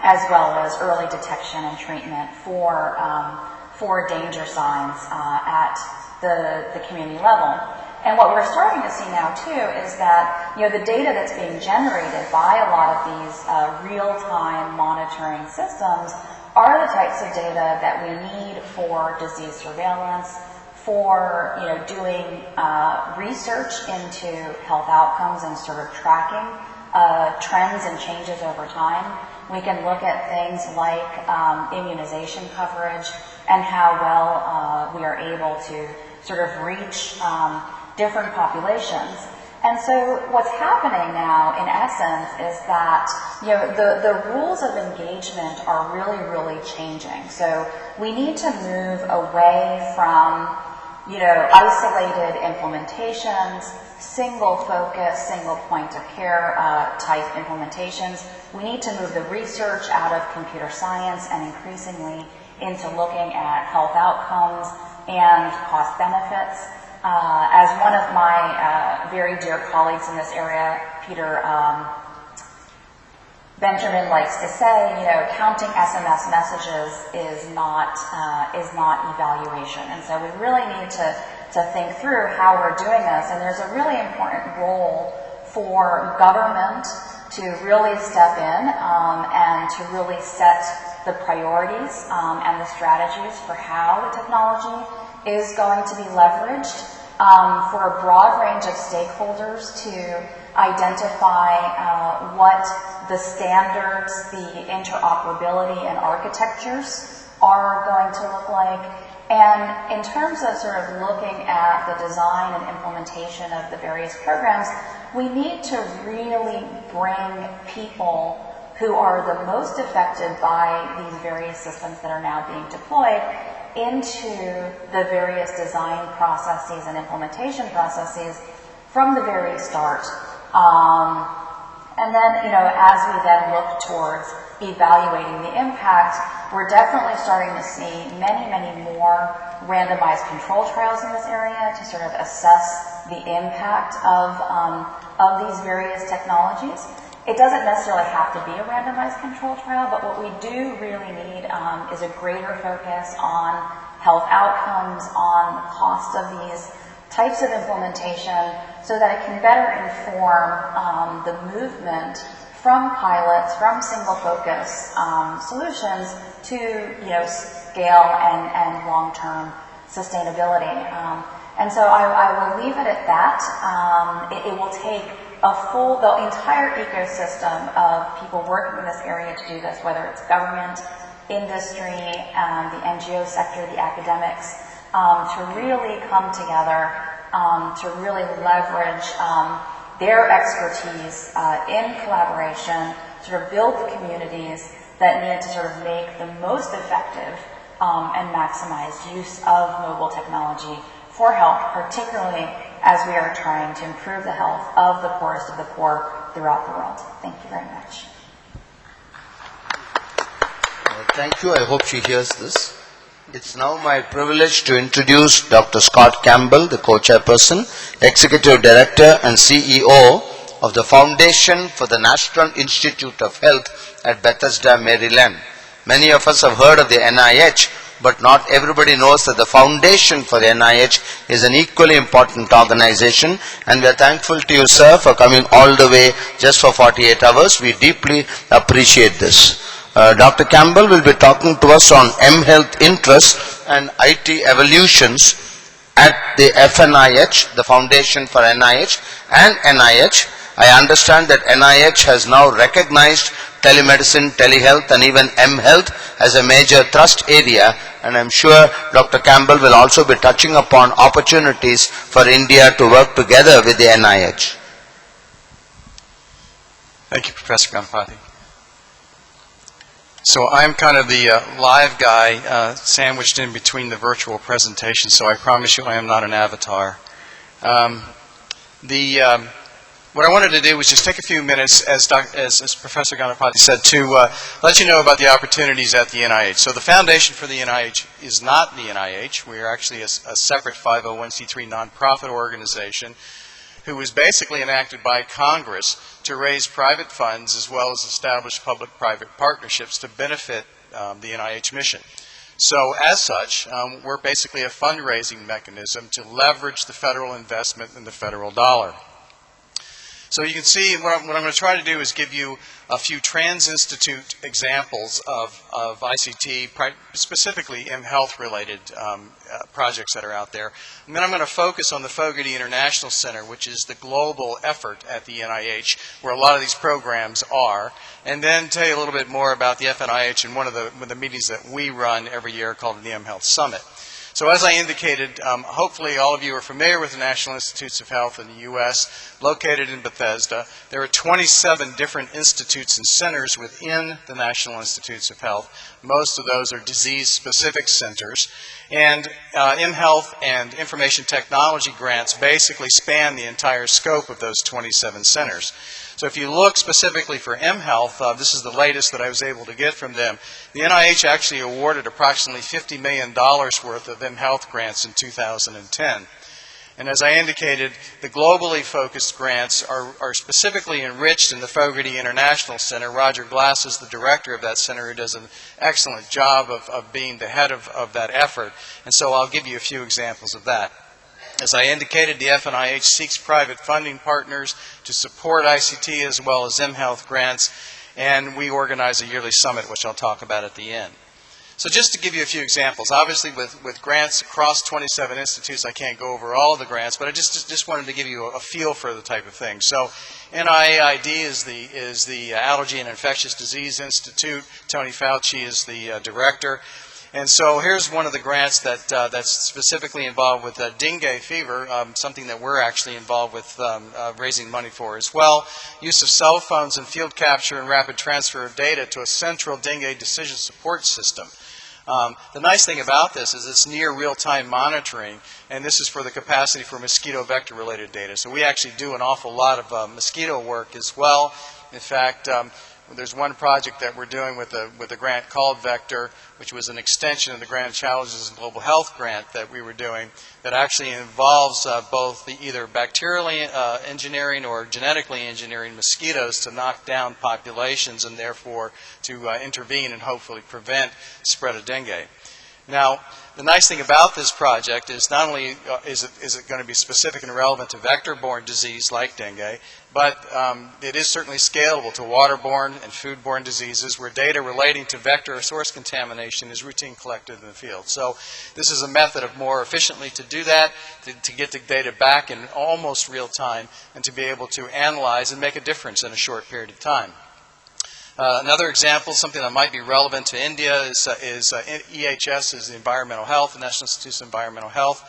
as well as early detection and treatment for danger signs at the community level. And what we're starting to see now too is that the data that's being generated by a lot of these real-time monitoring systems are the types of data that we need for disease surveillance, for doing research into health outcomes and sort of tracking trends and changes over time. We can look at things like immunization coverage and how well we are able to sort of reach different populations. And so what's happening now, in essence, is that the rules of engagement are really, really changing. So we need to move away from isolated implementations, single focus, single point of care type implementations. We need to move the research out of computer science and increasingly into looking at health outcomes and cost benefits. As one of my very dear colleagues in this area, Peter Benjamin, likes to say, counting SMS messages is not evaluation. And so we really need to think through how we're doing this. And there's a really important role for government to really step in and to really set the priorities and the strategies for how the technology is going to be leveraged for a broad range of stakeholders to identify what the standards, the interoperability and architectures are going to look like. And in terms of sort of looking at the design and implementation of the various programs, we need to really bring people who are the most affected by these various systems that are now being deployed into the various design processes and implementation processes from the very start. And then, as we then look towards evaluating the impact, we're definitely starting to see many, many more randomized control trials in this area to sort of assess the impact of these various technologies. It doesn't necessarily have to be a randomized control trial, but what we do really need is a greater focus on health outcomes, on the cost of these types of implementation, so that it can better inform the movement from pilots, from single focus solutions to scale and long-term sustainability. And so I will leave it at that. It will take the entire ecosystem of people working in this area to do this, whether it's government, industry, the NGO sector, the academics, to really come together, to really leverage their expertise in collaboration, sort of build the communities that need to sort of make the most effective and maximize use of mobile technology for health, particularly as we are trying to improve the health of the poorest of the poor throughout the world. Thank you very much. Thank you. I hope she hears this. It's now my privilege to introduce Dr. Scott Campbell, the co-chairperson, Executive Director and CEO of the Foundation for the National Institute of Health at Bethesda, Maryland. Many of us have heard of the NIH, but not everybody knows that the Foundation for the NIH is an equally important organization, and we are thankful to you, sir, for coming all the way just for 48 hours. We deeply appreciate this. Dr. Campbell will be talking to us on mHealth interests and IT evolutions at the FNIH, the Foundation for NIH, and NIH. I understand that NIH has now recognized telemedicine, telehealth, and even mHealth as a major thrust area, and I'm sure Dr. Campbell will also be touching upon opportunities for India to work together with the NIH. Thank you, Professor Ganapathy. So I'm kind of the live guy sandwiched in between the virtual presentations, so I promise you I am not an avatar. What I wanted to do was just take a few minutes, as Professor Ganapathy said, to let you know about the opportunities at the NIH. So the Foundation for the NIH is not the NIH. We are actually a separate 501c3 nonprofit organization who was basically enacted by Congress to raise private funds as well as establish public-private partnerships to benefit the NIH mission. So as such, we're basically a fundraising mechanism to leverage the federal investment and the federal dollar. So you can see what I'm going to try to do is give you a few trans-institute examples of ICT, specifically mHealth related projects that are out there. And then I'm going to focus on the Fogarty International Center, which is the global effort at the NIH, where a lot of these programs are, and then tell you a little bit more about the FNIH and one of the meetings that we run every year called the mHealth Summit. So as I indicated, hopefully all of you are familiar with the National Institutes of Health in the U.S., located in Bethesda. There are 27 different institutes and centers within the National Institutes of Health. Most of those are disease-specific centers. And mHealth and information technology grants basically span the entire scope of those 27 centers. So if you look specifically for mHealth, this is the latest that I was able to get from them. The NIH actually awarded approximately $50 million worth of mHealth grants in 2010. And as I indicated, the globally focused grants are specifically enriched in the Fogarty International Center. Roger Glass is the director of that center, who does an excellent job of being the head of that effort. And so I'll give you a few examples of that. As I indicated, the FNIH seeks private funding partners to support ICT as well as mHealth grants, and we organize a yearly summit, which I'll talk about at the end. So just to give you a few examples, obviously with grants across 27 institutes, I can't go over all of the grants, but I just wanted to give you a feel for the type of thing. So NIAID is the Allergy and Infectious Disease Institute. Tony Fauci is the director. And so here's one of the grants that's specifically involved with dengue fever, something that we're actually involved with raising money for as well. Use of cell phones and field capture and rapid transfer of data to a central dengue decision support system. The nice thing about this is it's near real-time monitoring, and this is for the capacity for mosquito vector-related data. So we actually do an awful lot of mosquito work as well. In fact, there's one project that we're doing with a grant called Vector, which was an extension of the Grand Challenges in Global Health grant that we were doing, that actually involves both either bacterially engineering or genetically engineering mosquitoes to knock down populations and therefore to intervene and hopefully prevent the spread of dengue. Now, the nice thing about this project is not only is it going to be specific and relevant to vector-borne disease like dengue, but it is certainly scalable to waterborne and foodborne diseases where data relating to vector or source contamination is routine collected in the field. So this is a method of more efficiently to do that, to get the data back in almost real time and to be able to analyze and make a difference in a short period of time. Another example, something that might be relevant to India, is EHS, is the Environmental Health, the National Institutes of Environmental Health.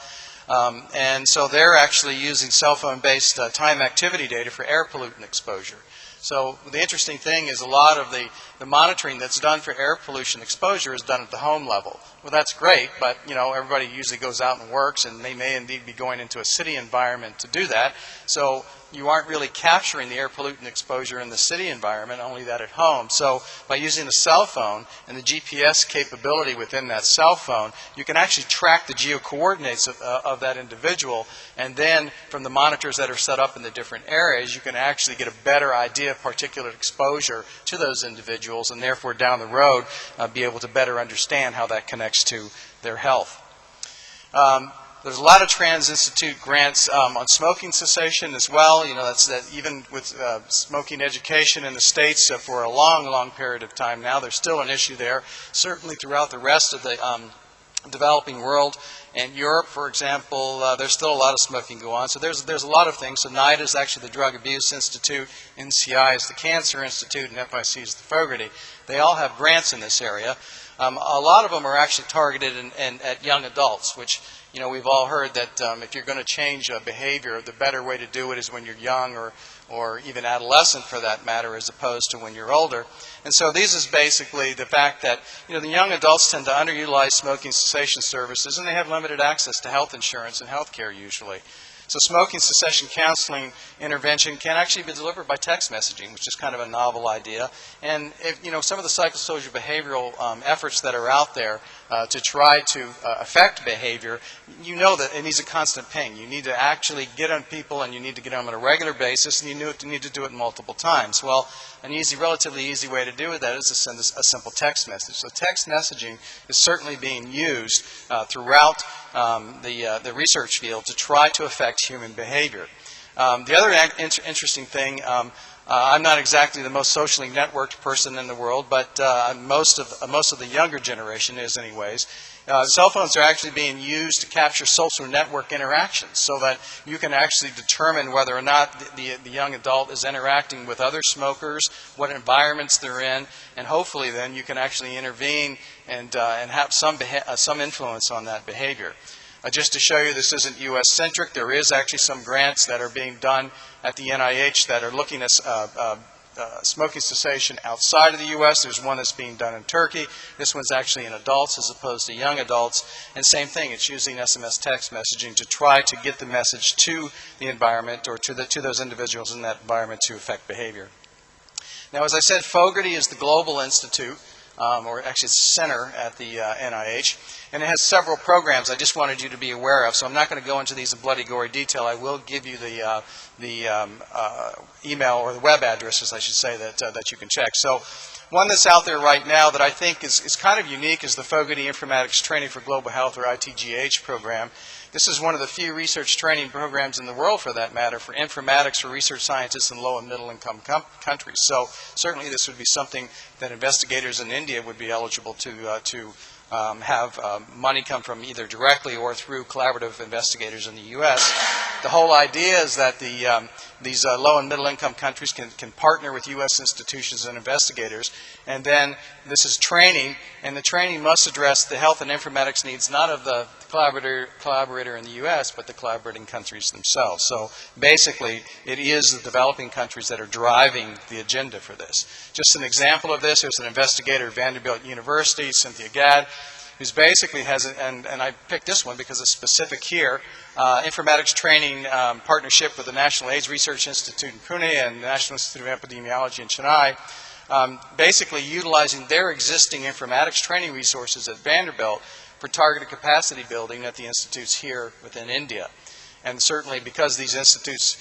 And so they're actually using cell phone-based time activity data for air pollutant exposure. So the interesting thing is a lot of the monitoring that's done for air pollution exposure is done at the home level. Well, that's great, but everybody usually goes out and works, and they may indeed be going into a city environment to do that. So you aren't really capturing the air pollutant exposure in the city environment, only that at home. So by using a cell phone and the GPS capability within that cell phone, you can actually track the geocoordinates of that individual, and then from the monitors that are set up in the different areas, you can actually get a better idea of particulate exposure to those individuals, and therefore down the road be able to better understand how that connects to their health. There's a lot of Trans-Institute grants on smoking cessation as well. You know, that even with smoking education in the States for a long, long period of time now, there's still an issue there. Certainly throughout the rest of the developing world and Europe, for example, there's still a lot of smoking go on. So there's a lot of things. So NIDA is actually the Drug Abuse Institute, NCI is the Cancer Institute, and FIC is the Fogarty. They all have grants in this area. A lot of them are actually targeted at young adults, which, you know, we've all heard that if you're going to change behavior, the better way to do it is when you're young or even adolescent for that matter, as opposed to when you're older. And so this is basically the fact that, you know, the young adults tend to underutilize smoking cessation services, and they have limited access to health insurance and health care usually. So smoking cessation counseling intervention can actually be delivered by text messaging, which is kind of a novel idea. And if, you know, some of the psychosocial behavioral efforts that are out there to try to affect behavior, you know that it needs a constant ping. You need to actually get on people, and you need to get on them on a regular basis, and you need to do it multiple times. Well, an relatively easy way to do that is to send a simple text message. So text messaging is certainly being used throughout the research field to try to affect human behavior. The other interesting thing, I'm not exactly the most socially networked person in the world, but most of the younger generation is anyways. Cell phones are actually being used to capture social network interactions so that you can actually determine whether or not the young adult is interacting with other smokers, what environments they're in, and hopefully then you can actually intervene and have some influence on that behavior. Just to show you this isn't U.S.-centric, there is actually some grants that are being done at the NIH that are looking at smoking cessation outside of the U.S. There's one that's being done in Turkey. This one's actually in adults as opposed to young adults. And same thing, it's using SMS text messaging to try to get the message to the environment or to those individuals in that environment to affect behavior. Now, as I said, Fogarty is the global institute, or actually it's a center at the NIH, and it has several programs I just wanted you to be aware of. So I'm not going to go into these in bloody gory detail. I will give you the email or the web addresses, I should say, that you can check. So one that's out there right now that I think is kind of unique is the Fogarty Informatics Training for Global Health, or ITGH program. This is one of the few research training programs in the world, for that matter, for informatics for research scientists in low and middle income countries. So certainly this would be something that investigators in India would be eligible to have money come from either directly or through collaborative investigators in the U.S. The whole idea is that these low and middle income countries can partner with U.S. institutions and investigators, and then this is training, and the training must address the health and informatics needs not of the collaborator in the U.S., but the collaborating countries themselves. So basically, it is the developing countries that are driving the agenda for this. Just an example of this, there's an investigator at Vanderbilt University, Cynthia Gadd, who's basically has, and I picked this one because it's specific here, informatics training partnership with the National AIDS Research Institute in Pune and the National Institute of Epidemiology in Chennai, basically utilizing their existing informatics training resources at Vanderbilt for targeted capacity building at the institutes here within India. And certainly because these institutes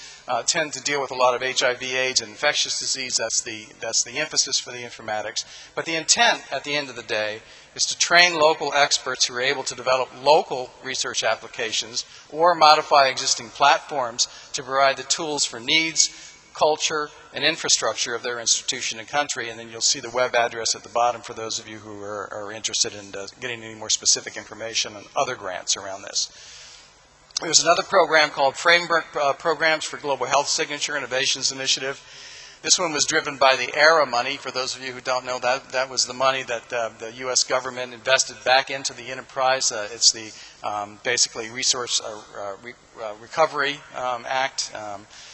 tend to deal with a lot of HIV, AIDS, and infectious disease, that's the emphasis for the informatics. But the intent at the end of the day is to train local experts who are able to develop local research applications or modify existing platforms to provide the tools for needs, culture, and infrastructure of their institution and country. And then you'll see the web address at the bottom for those of you who are interested in getting any more specific information on other grants around this. There's another program called Framework Programs for Global Health Signature Innovations Initiative. This one was driven by the ERA money. For those of you who don't know, that was the money that the U.S. government invested back into the enterprise. It's the basically Resource Recovery Act,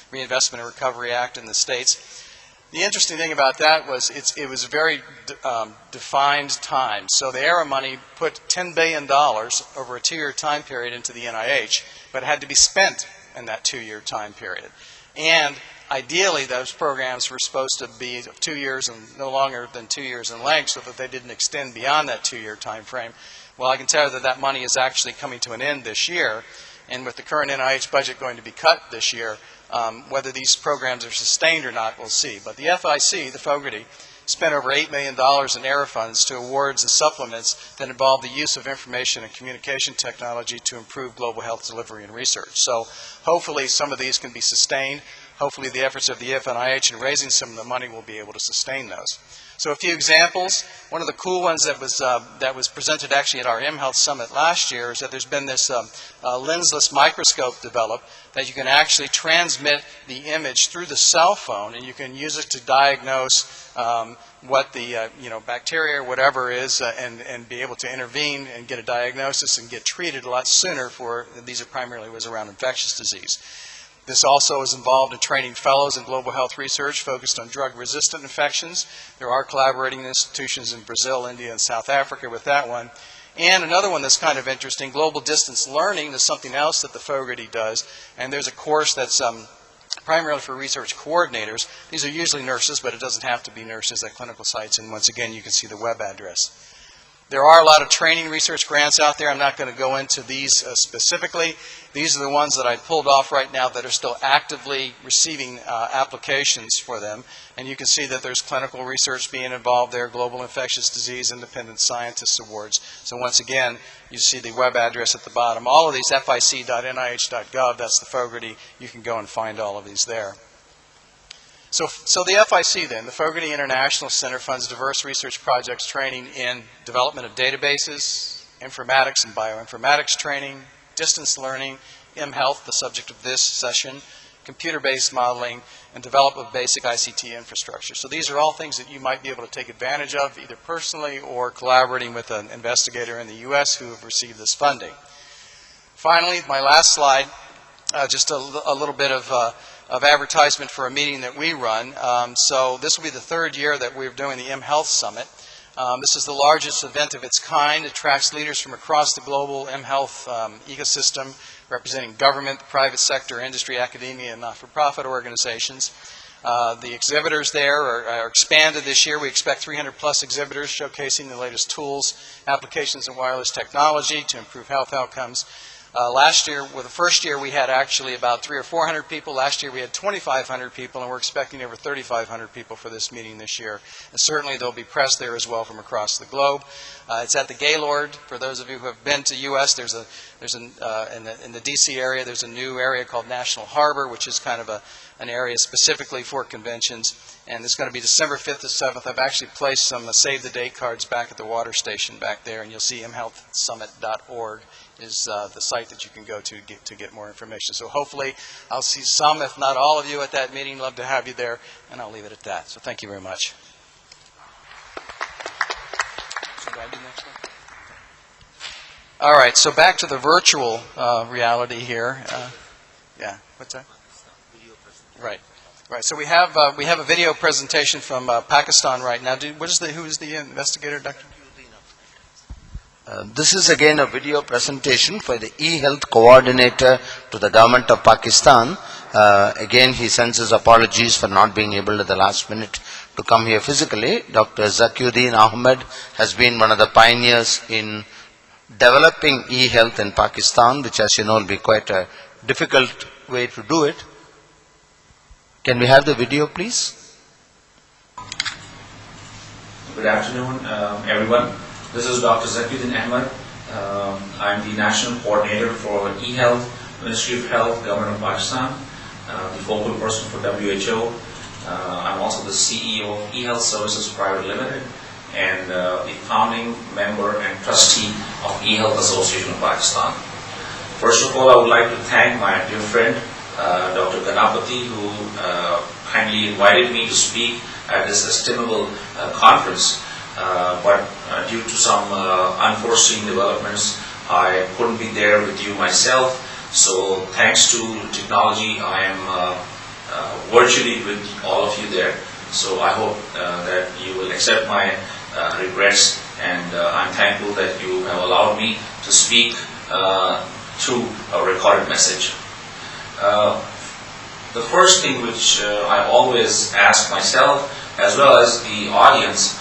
Reinvestment and Recovery Act in the States. The interesting thing about that was it was a very defined time. So the ERA money put $10 billion over a 2-year time period into the NIH, but it had to be spent in that 2-year time period. And ideally, those programs were supposed to be 2 years and no longer than 2 years in length so that they didn't extend beyond that 2-year time frame. Well, I can tell you that that money is actually coming to an end this year. And with the current NIH budget going to be cut this year, whether these programs are sustained or not, we'll see. But the FIC, the Fogarty, spent over $8 million in ERA funds to awards and supplements that involve the use of information and communication technology to improve global health delivery and research. So hopefully some of these can be sustained. Hopefully the efforts of the FNIH in raising some of the money will be able to sustain those. So a few examples. One of the cool ones that was presented actually at our mHealth Summit last year is that there's been this lensless microscope developed that you can actually transmit the image through the cell phone, and you can use it to diagnose what the bacteria or whatever is, and be able to intervene and get a diagnosis and get treated a lot sooner for these. Are primarily was around infectious disease. This also is involved in training fellows in global health research focused on drug-resistant infections. There are collaborating institutions in Brazil, India, and South Africa with that one. And another one that's kind of interesting, global distance learning, is something else that the Fogarty does. And there's a course that's primarily for research coordinators. These are usually nurses, but it doesn't have to be nurses at clinical sites. And once again, you can see the web address. There are a lot of training research grants out there. I'm not going to go into these specifically. These are the ones that I pulled off right now that are still actively receiving applications for them. And you can see that there's clinical research being involved there, Global Infectious Disease Independent Scientist Awards. So once again, you see the web address at the bottom. All of these, fic.nih.gov, that's the Fogarty. You can go and find all of these there. So the FIC then, the Fogarty International Center, funds diverse research projects training in development of databases, informatics and bioinformatics training, distance learning, mHealth, the subject of this session, computer-based modeling, and development of basic ICT infrastructure. So these are all things that you might be able to take advantage of, either personally or collaborating with an investigator in the U.S. who have received this funding. Finally, my last slide, just a little bit of advertisement for a meeting that we run. So this will be the third year that we're doing the mHealth Summit. This is the largest event of its kind. It attracts leaders from across the global mHealth ecosystem, representing government, the private sector, industry, academia, and not-for-profit organizations. The exhibitors there are expanded this year. We expect 300-plus exhibitors showcasing the latest tools, applications, and wireless technology to improve health outcomes. Last year, well, the first year, we had actually about 300 or 400 people. Last year, we had 2,500 people, and we're expecting over 3,500 people for this meeting this year. And certainly, there'll be press there as well from across the globe. It's at the Gaylord. For those of you who have been to U.S., in the D.C. area, there's a new area called National Harbor, which is kind of an area specifically for conventions. And it's going to be December 5th to 7th. I've actually placed some save-the-date cards back at the water station back there, and you'll see mhealthsummit.org is the site that you can go to get more information. So hopefully I'll see some, if not all of you at that meeting. Love to have you there, and I'll leave it at that. So thank you very much. Should I do next one? All right, so back to the virtual reality here. Yeah, what's that? Right. Right. So we have a video presentation from Pakistan right now. Who is the investigator, Dr.? This is again a video presentation for the e-health coordinator to the government of Pakistan. Again, he sends his apologies for not being able at the last minute to come here physically. Dr. Zakiuddin Ahmed has been one of the pioneers in developing e-health in Pakistan, which, as you know, will be quite a difficult way to do it. Can we have the video, please? Good afternoon, everyone. This is Dr. Zakiuddin Ahmed. I'm the National Coordinator for eHealth, Ministry of Health, Government of Pakistan, the focal person for WHO. I'm also the CEO of eHealth Services Private Limited and the founding member and trustee of eHealth Association of Pakistan. First of all, I would like to thank my dear friend, Dr. Ganapati, who kindly invited me to speak at this estimable conference. But due to some unforeseen developments, I couldn't be there with you myself. So thanks to technology, I am virtually with all of you there. So I hope that you will accept my regrets, and I'm thankful that you have allowed me to speak through a recorded message. the first thing which I always ask myself as well as the audience,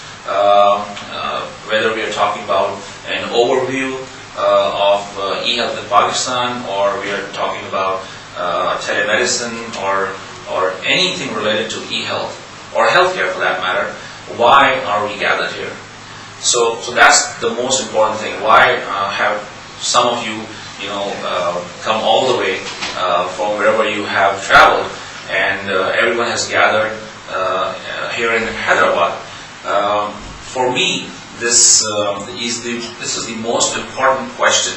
whether we are talking about an overview of e-health in Pakistan, or we are talking about telemedicine, or anything related to e-health or healthcare for that matter, why are we gathered here? So that's the most important thing. Why have some of you, come all the way from wherever you have traveled, and everyone has gathered here in Hyderabad? For me, this is the most important question,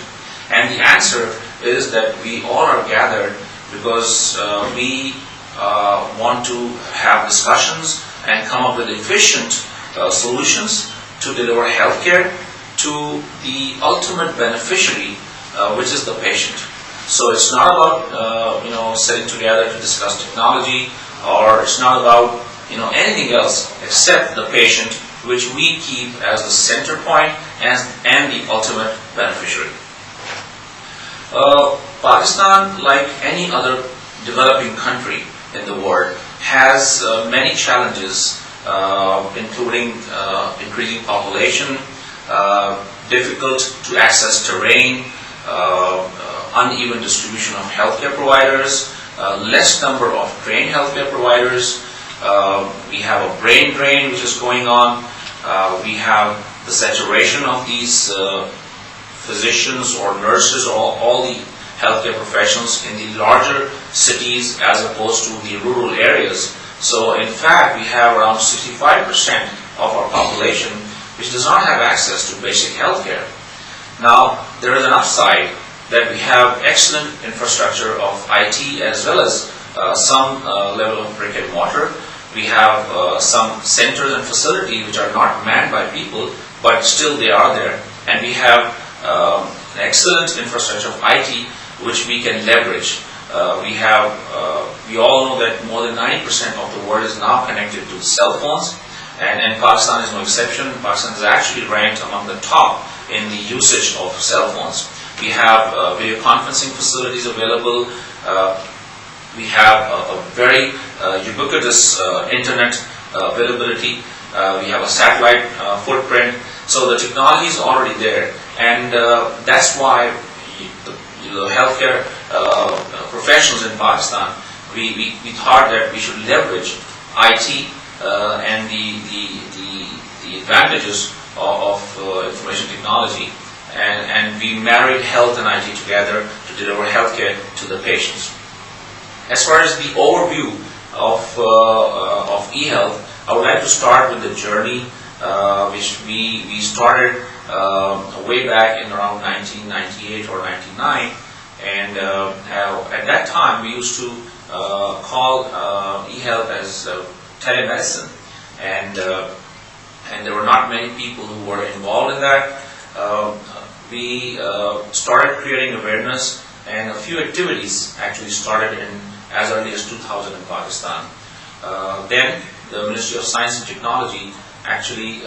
and the answer is that we all are gathered because we want to have discussions and come up with efficient solutions to deliver healthcare to the ultimate beneficiary, which is the patient. So it's not about sitting together to discuss technology, or it's not about anything else except the patient, which we keep as the center point and the ultimate beneficiary. Pakistan, like any other developing country in the world, has many challenges, including increasing population, difficult to access terrain, uneven distribution of healthcare providers, less number of trained healthcare providers. We have a brain drain which is going on. We have the saturation of these physicians or nurses, or all the healthcare professionals in the larger cities as opposed to the rural areas. So in fact, we have around 65% of our population which does not have access to basic healthcare. Now, there is an upside that we have excellent infrastructure of IT as well as some level of brick and mortar. We have some centers and facilities which are not manned by people, but still they are there. And we have an excellent infrastructure of IT which we can leverage. We all know that more than 90% of the world is now connected to cell phones, and Pakistan is no exception. Pakistan is actually ranked among the top in the usage of cell phones. We have video conferencing facilities available. We have a very ubiquitous internet availability. We have a satellite footprint. So the technology is already there, and that's why the healthcare professionals in Pakistan, we thought that we should leverage IT and the advantages of information technology, and we married health and IT together to deliver healthcare to the patients. As far as the overview of e-health, I would like to start with the journey which we started way back in around 1998 or 99, and at that time we used to call e-health as telemedicine, and there were not many people who were involved in that. We started creating awareness, and a few activities actually started in as early as 2000 in Pakistan. Then the Ministry of Science and Technology actually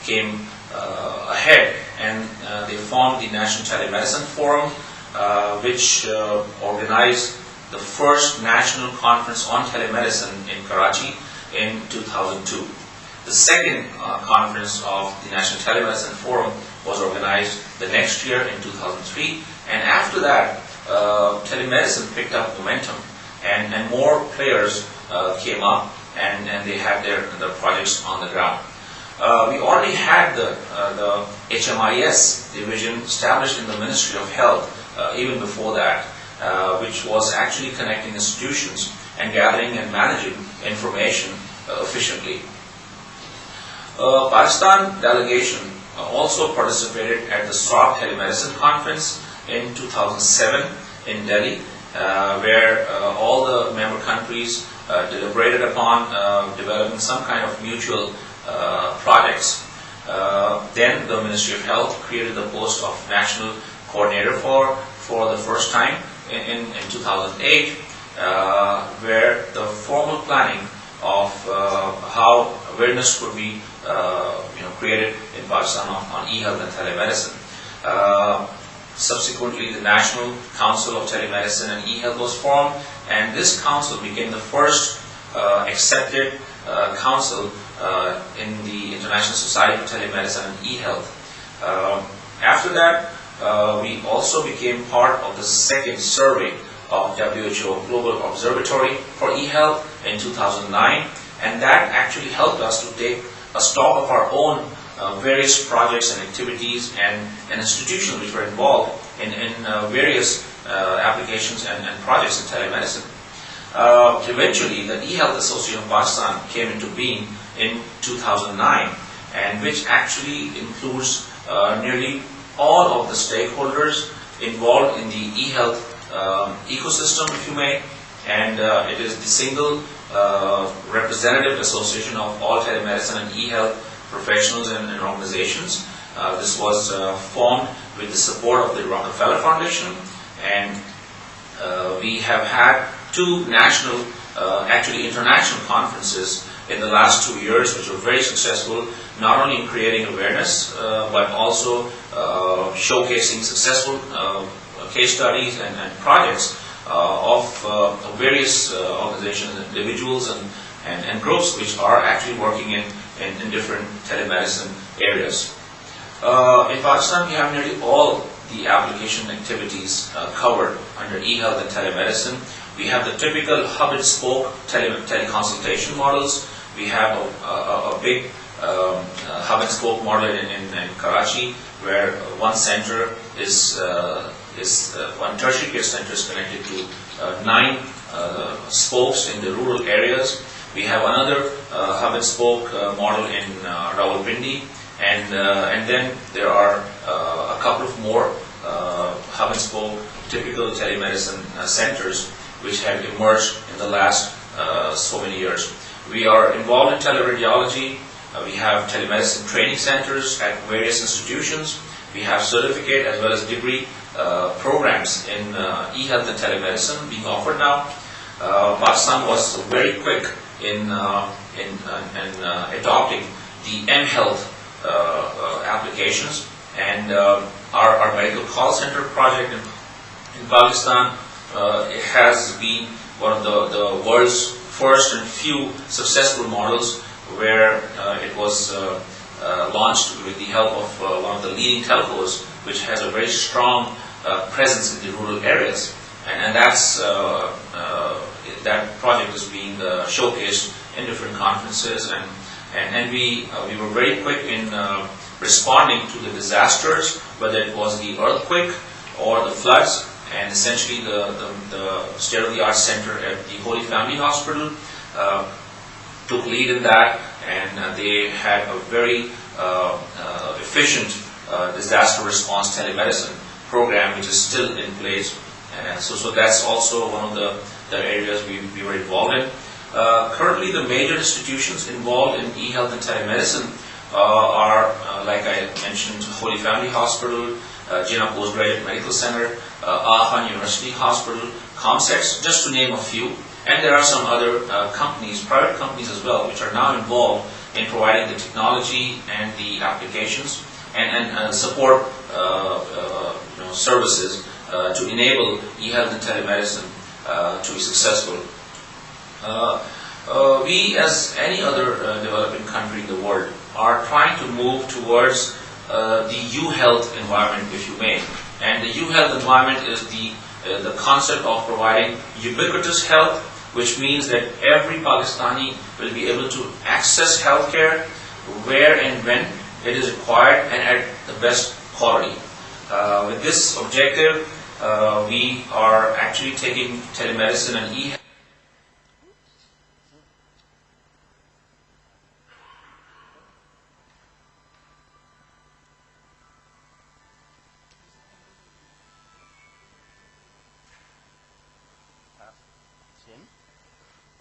came ahead, and they formed the National Telemedicine Forum, which organized the first national conference on telemedicine in Karachi in 2002. The second conference of the National Telemedicine Forum was organized the next year in 2003, and after that telemedicine picked up momentum, and more players came up, and they had their projects on the ground. We already had the HMIS division established in the Ministry of Health even before that, which was actually connecting institutions and gathering and managing information efficiently. Pakistan delegation also participated at the SROC Telemedicine Conference in 2007 in Delhi, where all the member countries deliberated upon developing some kind of mutual projects. Then the Ministry of Health created the post of National Coordinator for the first time in 2008, where the formal planning of how awareness could be created in Pakistan on e-health and telemedicine Subsequently, the National Council of Telemedicine and eHealth was formed, and this council became the first accepted council in the International Society of Telemedicine and eHealth. After that, we also became part of the second survey of WHO Global Observatory for eHealth in 2009, and that actually helped us to take a stock of our own various projects and activities and institutions which were involved in various applications and projects in telemedicine. Eventually, the eHealth Association of Pakistan came into being in 2009, and which actually includes nearly all of the stakeholders involved in the eHealth ecosystem, if you may, and it is the single representative association of all telemedicine and eHealth professionals and organizations. This was formed with the support of the Rockefeller Foundation, and we have had two national, actually international conferences in the last 2 years, which were very successful, not only in creating awareness, but also showcasing successful case studies and projects of various organizations, individuals, and groups which are actually working in different telemedicine areas. In Pakistan, we have nearly all the application activities covered under eHealth and telemedicine. We have the typical hub and spoke teleconsultation models. We have a big hub and spoke model in Karachi, where one center one tertiary care center is connected to 9 spokes in the rural areas. We have another hub and spoke model in Rawalpindi, and then there are a couple of more hub and spoke typical telemedicine centers which have emerged in the last so many years. We are involved in teleradiology. We have telemedicine training centers at various institutions. We have certificate as well as degree programs in eHealth and telemedicine being offered now. Pakistan was very quick in adopting the mhealth applications, and our medical call center project in Pakistan it has been one of the world's first and few successful models, where it was launched with the help of one of the leading telcos, which has a very strong presence in the rural areas, and that project is being showcased in different conferences, and we were very quick in responding to the disasters, whether it was the earthquake or the floods, and essentially the state-of-the-art center at the Holy Family Hospital took lead in that, and they had a very efficient disaster response telemedicine program, which is still in place. So that's also one of the areas we were involved in. Currently, the major institutions involved in eHealth and telemedicine are, like I mentioned, Holy Family Hospital, Jinnah Postgraduate Medical Center, Khan University Hospital, ComSex, just to name a few. And there are some other companies, private companies as well, which are now involved in providing the technology and the applications and support services to enable eHealth and telemedicine to be successful. We, as any other developing country in the world, are trying to move towards the U-Health environment, if you may. And the U-Health environment is the concept of providing ubiquitous health, which means that every Pakistani will be able to access healthcare where and when it is required and at the best quality. With this objective, we are actually taking telemedicine and e-health.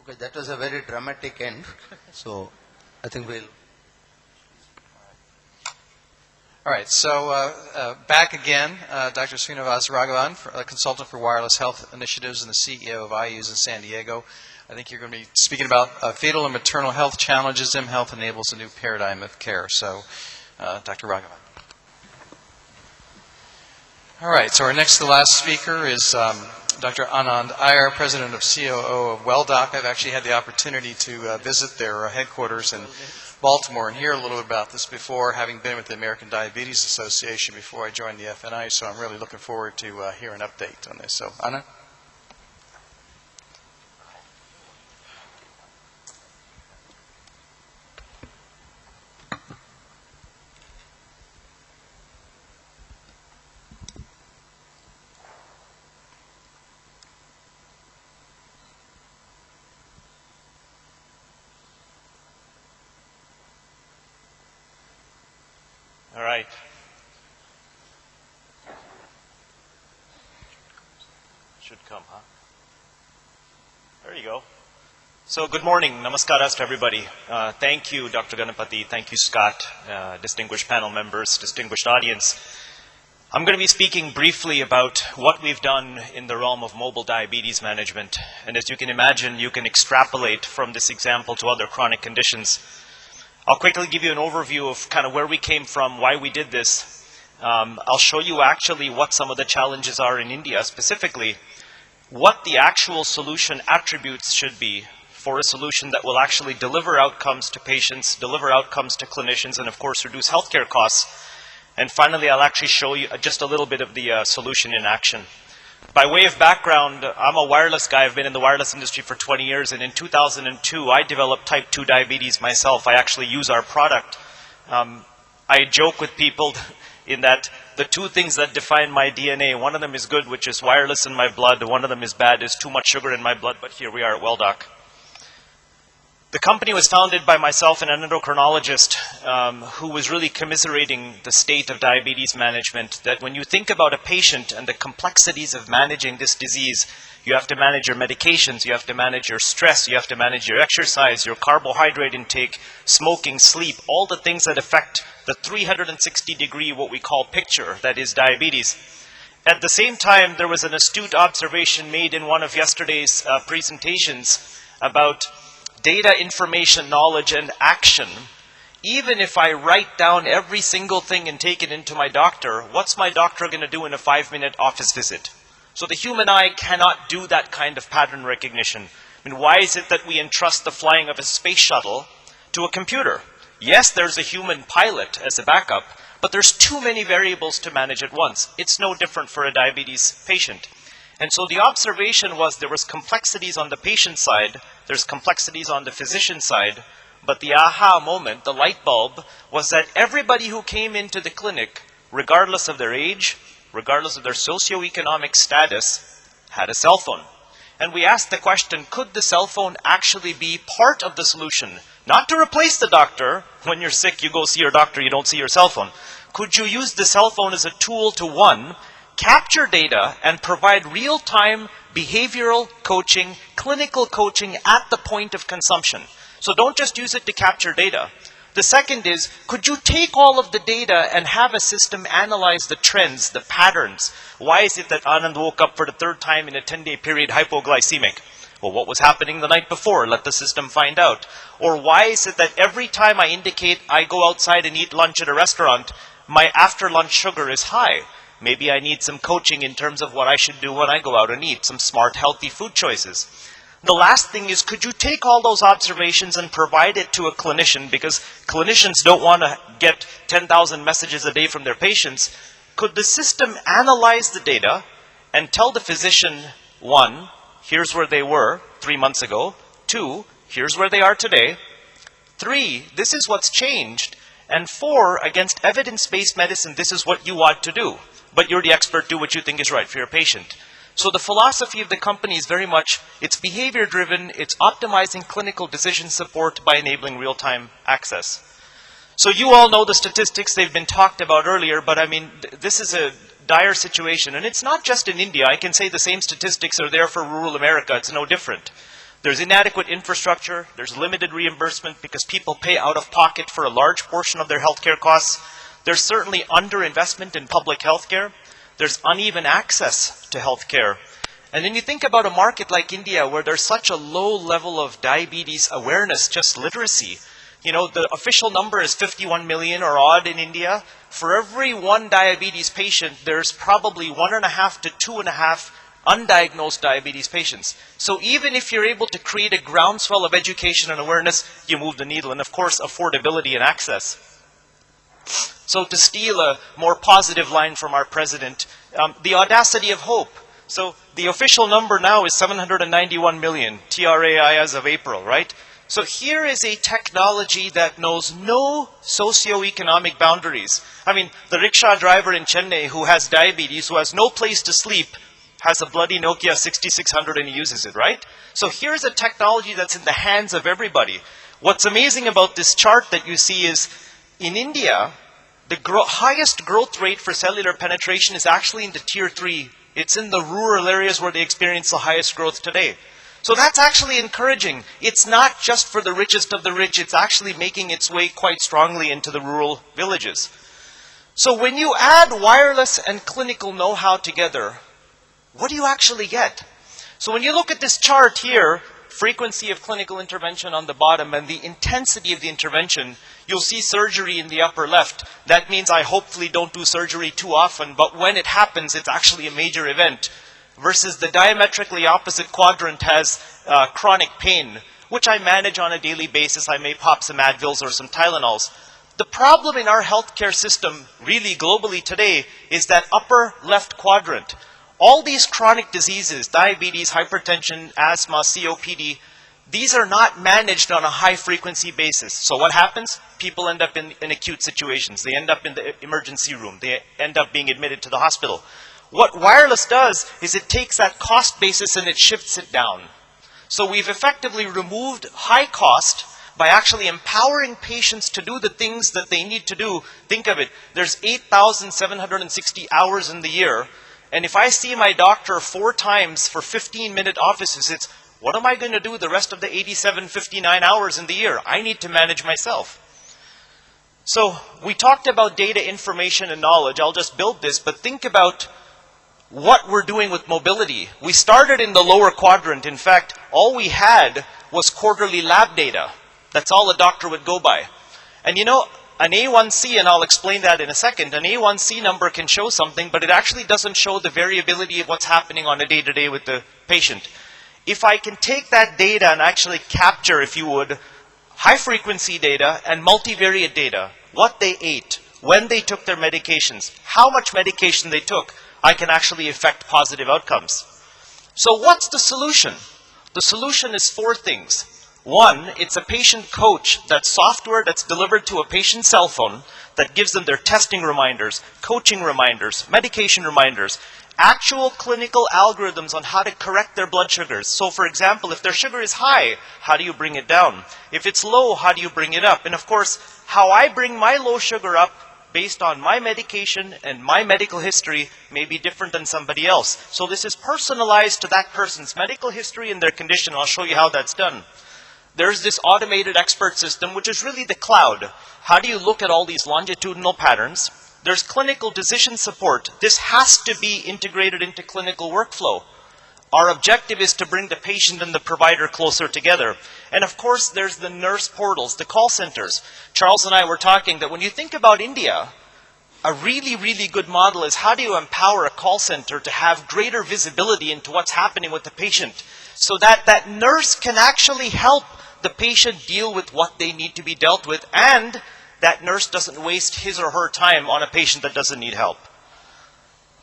Okay, that was a very dramatic end. So I think we'll. All right, so back again, Dr. Srinivas Raghavan, a consultant for wireless health initiatives and the CEO of IUs in San Diego. I think you're going to be speaking about fetal and maternal health challenges. mHealth enables a new paradigm of care. So, Dr. Raghavan. All right, so our next to last speaker is Dr. Anand Iyer, President of COO of WellDoc. I've actually had the opportunity to visit their headquarters in Baltimore and hear a little bit about this before, having been with the American Diabetes Association before I joined the FNI, so I'm really looking forward to hearing an update on this. So, Anand? All right. Should come, huh? There you go. So good morning. Namaskaras to everybody. Thank you, Dr. Ganapathy. Thank you, Scott, distinguished panel members, distinguished audience. I'm going to be speaking briefly about what we've done in the realm of mobile diabetes management. And as you can imagine, you can extrapolate from this example to other chronic conditions. I'll quickly give you an overview of kind of where we came from, why we did this. I'll show you actually what some of the challenges are in India specifically, what the actual solution attributes should be for a solution that will actually deliver outcomes to patients, deliver outcomes to clinicians, and of course reduce healthcare costs. And finally, I'll actually show you just a little bit of the solution in action. By way of background, I'm a wireless guy. I've been in the wireless industry for 20 years, and in 2002, I developed type 2 diabetes myself. I actually use our product. I joke with people in that the two things that define my DNA, one of them is good, which is wireless in my blood. One of them is bad, is too much sugar in my blood, but here we are at WellDoc. The company was founded by myself and an endocrinologist who was really commiserating the state of diabetes management, that when you think about a patient and the complexities of managing this disease, you have to manage your medications, you have to manage your stress, you have to manage your exercise, your carbohydrate intake, smoking, sleep, all the things that affect the 360-degree, what we call picture, that is diabetes. At the same time, there was an astute observation made in one of yesterday's presentations about data, information, knowledge, and action. Even if I write down every single thing and take it into my doctor, what's my doctor going to do in a 5-minute office visit? So the human eye cannot do that kind of pattern recognition. I mean, why is it that we entrust the flying of a space shuttle to a computer? Yes, there's a human pilot as a backup, but there's too many variables to manage at once. It's no different for a diabetes patient. And so the observation was there was complexities on the patient side, there's complexities on the physician side, but the aha moment, the light bulb, was that everybody who came into the clinic, regardless of their age, regardless of their socioeconomic status, had a cell phone. And we asked the question, could the cell phone actually be part of the solution? Not to replace the doctor. When you're sick, you go see your doctor, you don't see your cell phone. Could you use the cell phone as a tool to, one, capture data and provide real-time behavioral coaching, clinical coaching at the point of consumption? So don't just use it to capture data. The second is, could you take all of the data and have a system analyze the trends, the patterns? Why is it that Anand woke up for the third time in a 10-day period hypoglycemic? Well, what was happening the night before? Let the system find out. Or why is it that every time I indicate I go outside and eat lunch at a restaurant, my after-lunch sugar is high? Maybe I need some coaching in terms of what I should do when I go out and eat, some smart, healthy food choices. The last thing is, could you take all those observations and provide it to a clinician? Because clinicians don't want to get 10,000 messages a day from their patients. Could the system analyze the data and tell the physician, one, here's where they were 3 months ago. Two, here's where they are today. Three, this is what's changed. And four, against evidence-based medicine, this is what you ought to do. But you're the expert, do what you think is right for your patient. So the philosophy of the company is very much, it's behavior-driven, it's optimizing clinical decision support by enabling real-time access. So you all know the statistics, they've been talked about earlier, but I mean, this is a dire situation. And it's not just in India. I can say the same statistics are there for rural America. It's no different. There's inadequate infrastructure, there's limited reimbursement because people pay out of pocket for a large portion of their healthcare costs. There's certainly underinvestment in public healthcare. There's uneven access to healthcare. And then you think about a market like India where there's such a low level of diabetes awareness, just literacy. You know, the official number is 51 million or odd in India. For every one diabetes patient, there's probably 1.5 to 2.5 undiagnosed diabetes patients. So even if you're able to create a groundswell of education and awareness, you move the needle. And of course, affordability and access. So to steal a more positive line from our president, the audacity of hope. So the official number now is 791 million, TRAI as of April, right? So here is a technology that knows no socioeconomic boundaries. I mean, the rickshaw driver in Chennai who has diabetes, who has no place to sleep, has a bloody Nokia 6600 and he uses it, right? So here's a technology that's in the hands of everybody. What's amazing about this chart that you see is, in India, the highest growth rate for cellular penetration is actually in the tier 3. It's in the rural areas where they experience the highest growth today. So that's actually encouraging. It's not just for the richest of the rich, it's actually making its way quite strongly into the rural villages. So when you add wireless and clinical know-how together, what do you actually get? So when you look at this chart here, frequency of clinical intervention on the bottom and the intensity of the intervention, you'll see surgery in the upper left. That means I hopefully don't do surgery too often, but when it happens, it's actually a major event. Versus the diametrically opposite quadrant has chronic pain, which I manage on a daily basis. I may pop some Advils or some Tylenols. The problem in our healthcare system, really globally today, is that upper left quadrant. All these chronic diseases, diabetes, hypertension, asthma, COPD, these are not managed on a high frequency basis. So what happens? People end up in acute situations. They end up in the emergency room. They end up being admitted to the hospital. What wireless does is it takes that cost basis and it shifts it down. So we've effectively removed high cost by actually empowering patients to do the things that they need to do. Think of it, there's 8,760 hours in the year. And if I see my doctor 4 times for 15-minute office visits, what am I going to do the rest of the 59 hours in the year? I need to manage myself. So we talked about data, information, and knowledge. I'll just build this, but think about what we're doing with mobility. We started in the lower quadrant. In fact, all we had was quarterly lab data. That's all a doctor would go by. And you know, an A1C, and I'll explain that in a second, an A1C number can show something, but it actually doesn't show the variability of what's happening on a day-to-day with the patient. If I can take that data and actually capture, if you would, high-frequency data and multivariate data, what they ate, when they took their medications, how much medication they took, I can actually affect positive outcomes. So what's the solution? The solution is 4 things. 1, it's a patient coach. That's software that's delivered to a patient's cell phone that gives them their testing reminders, coaching reminders, medication reminders, actual clinical algorithms on how to correct their blood sugars. So for example, if their sugar is high, how do you bring it down? If it's low, how do you bring it up? And of course, how I bring my low sugar up based on my medication and my medical history may be different than somebody else. So this is personalized to that person's medical history and their condition. I'll show you how that's done. There's this automated expert system, which is really the cloud. How do you look at all these longitudinal patterns? There's clinical decision support. This has to be integrated into clinical workflow. Our objective is to bring the patient and the provider closer together. And of course, there's the nurse portals, the call centers. Charles and I were talking that when you think about India, a really, really good model is how do you empower a call center to have greater visibility into what's happening with the patient so that that nurse can actually help the patient deal with what they need to be dealt with, and that nurse doesn't waste his or her time on a patient that doesn't need help.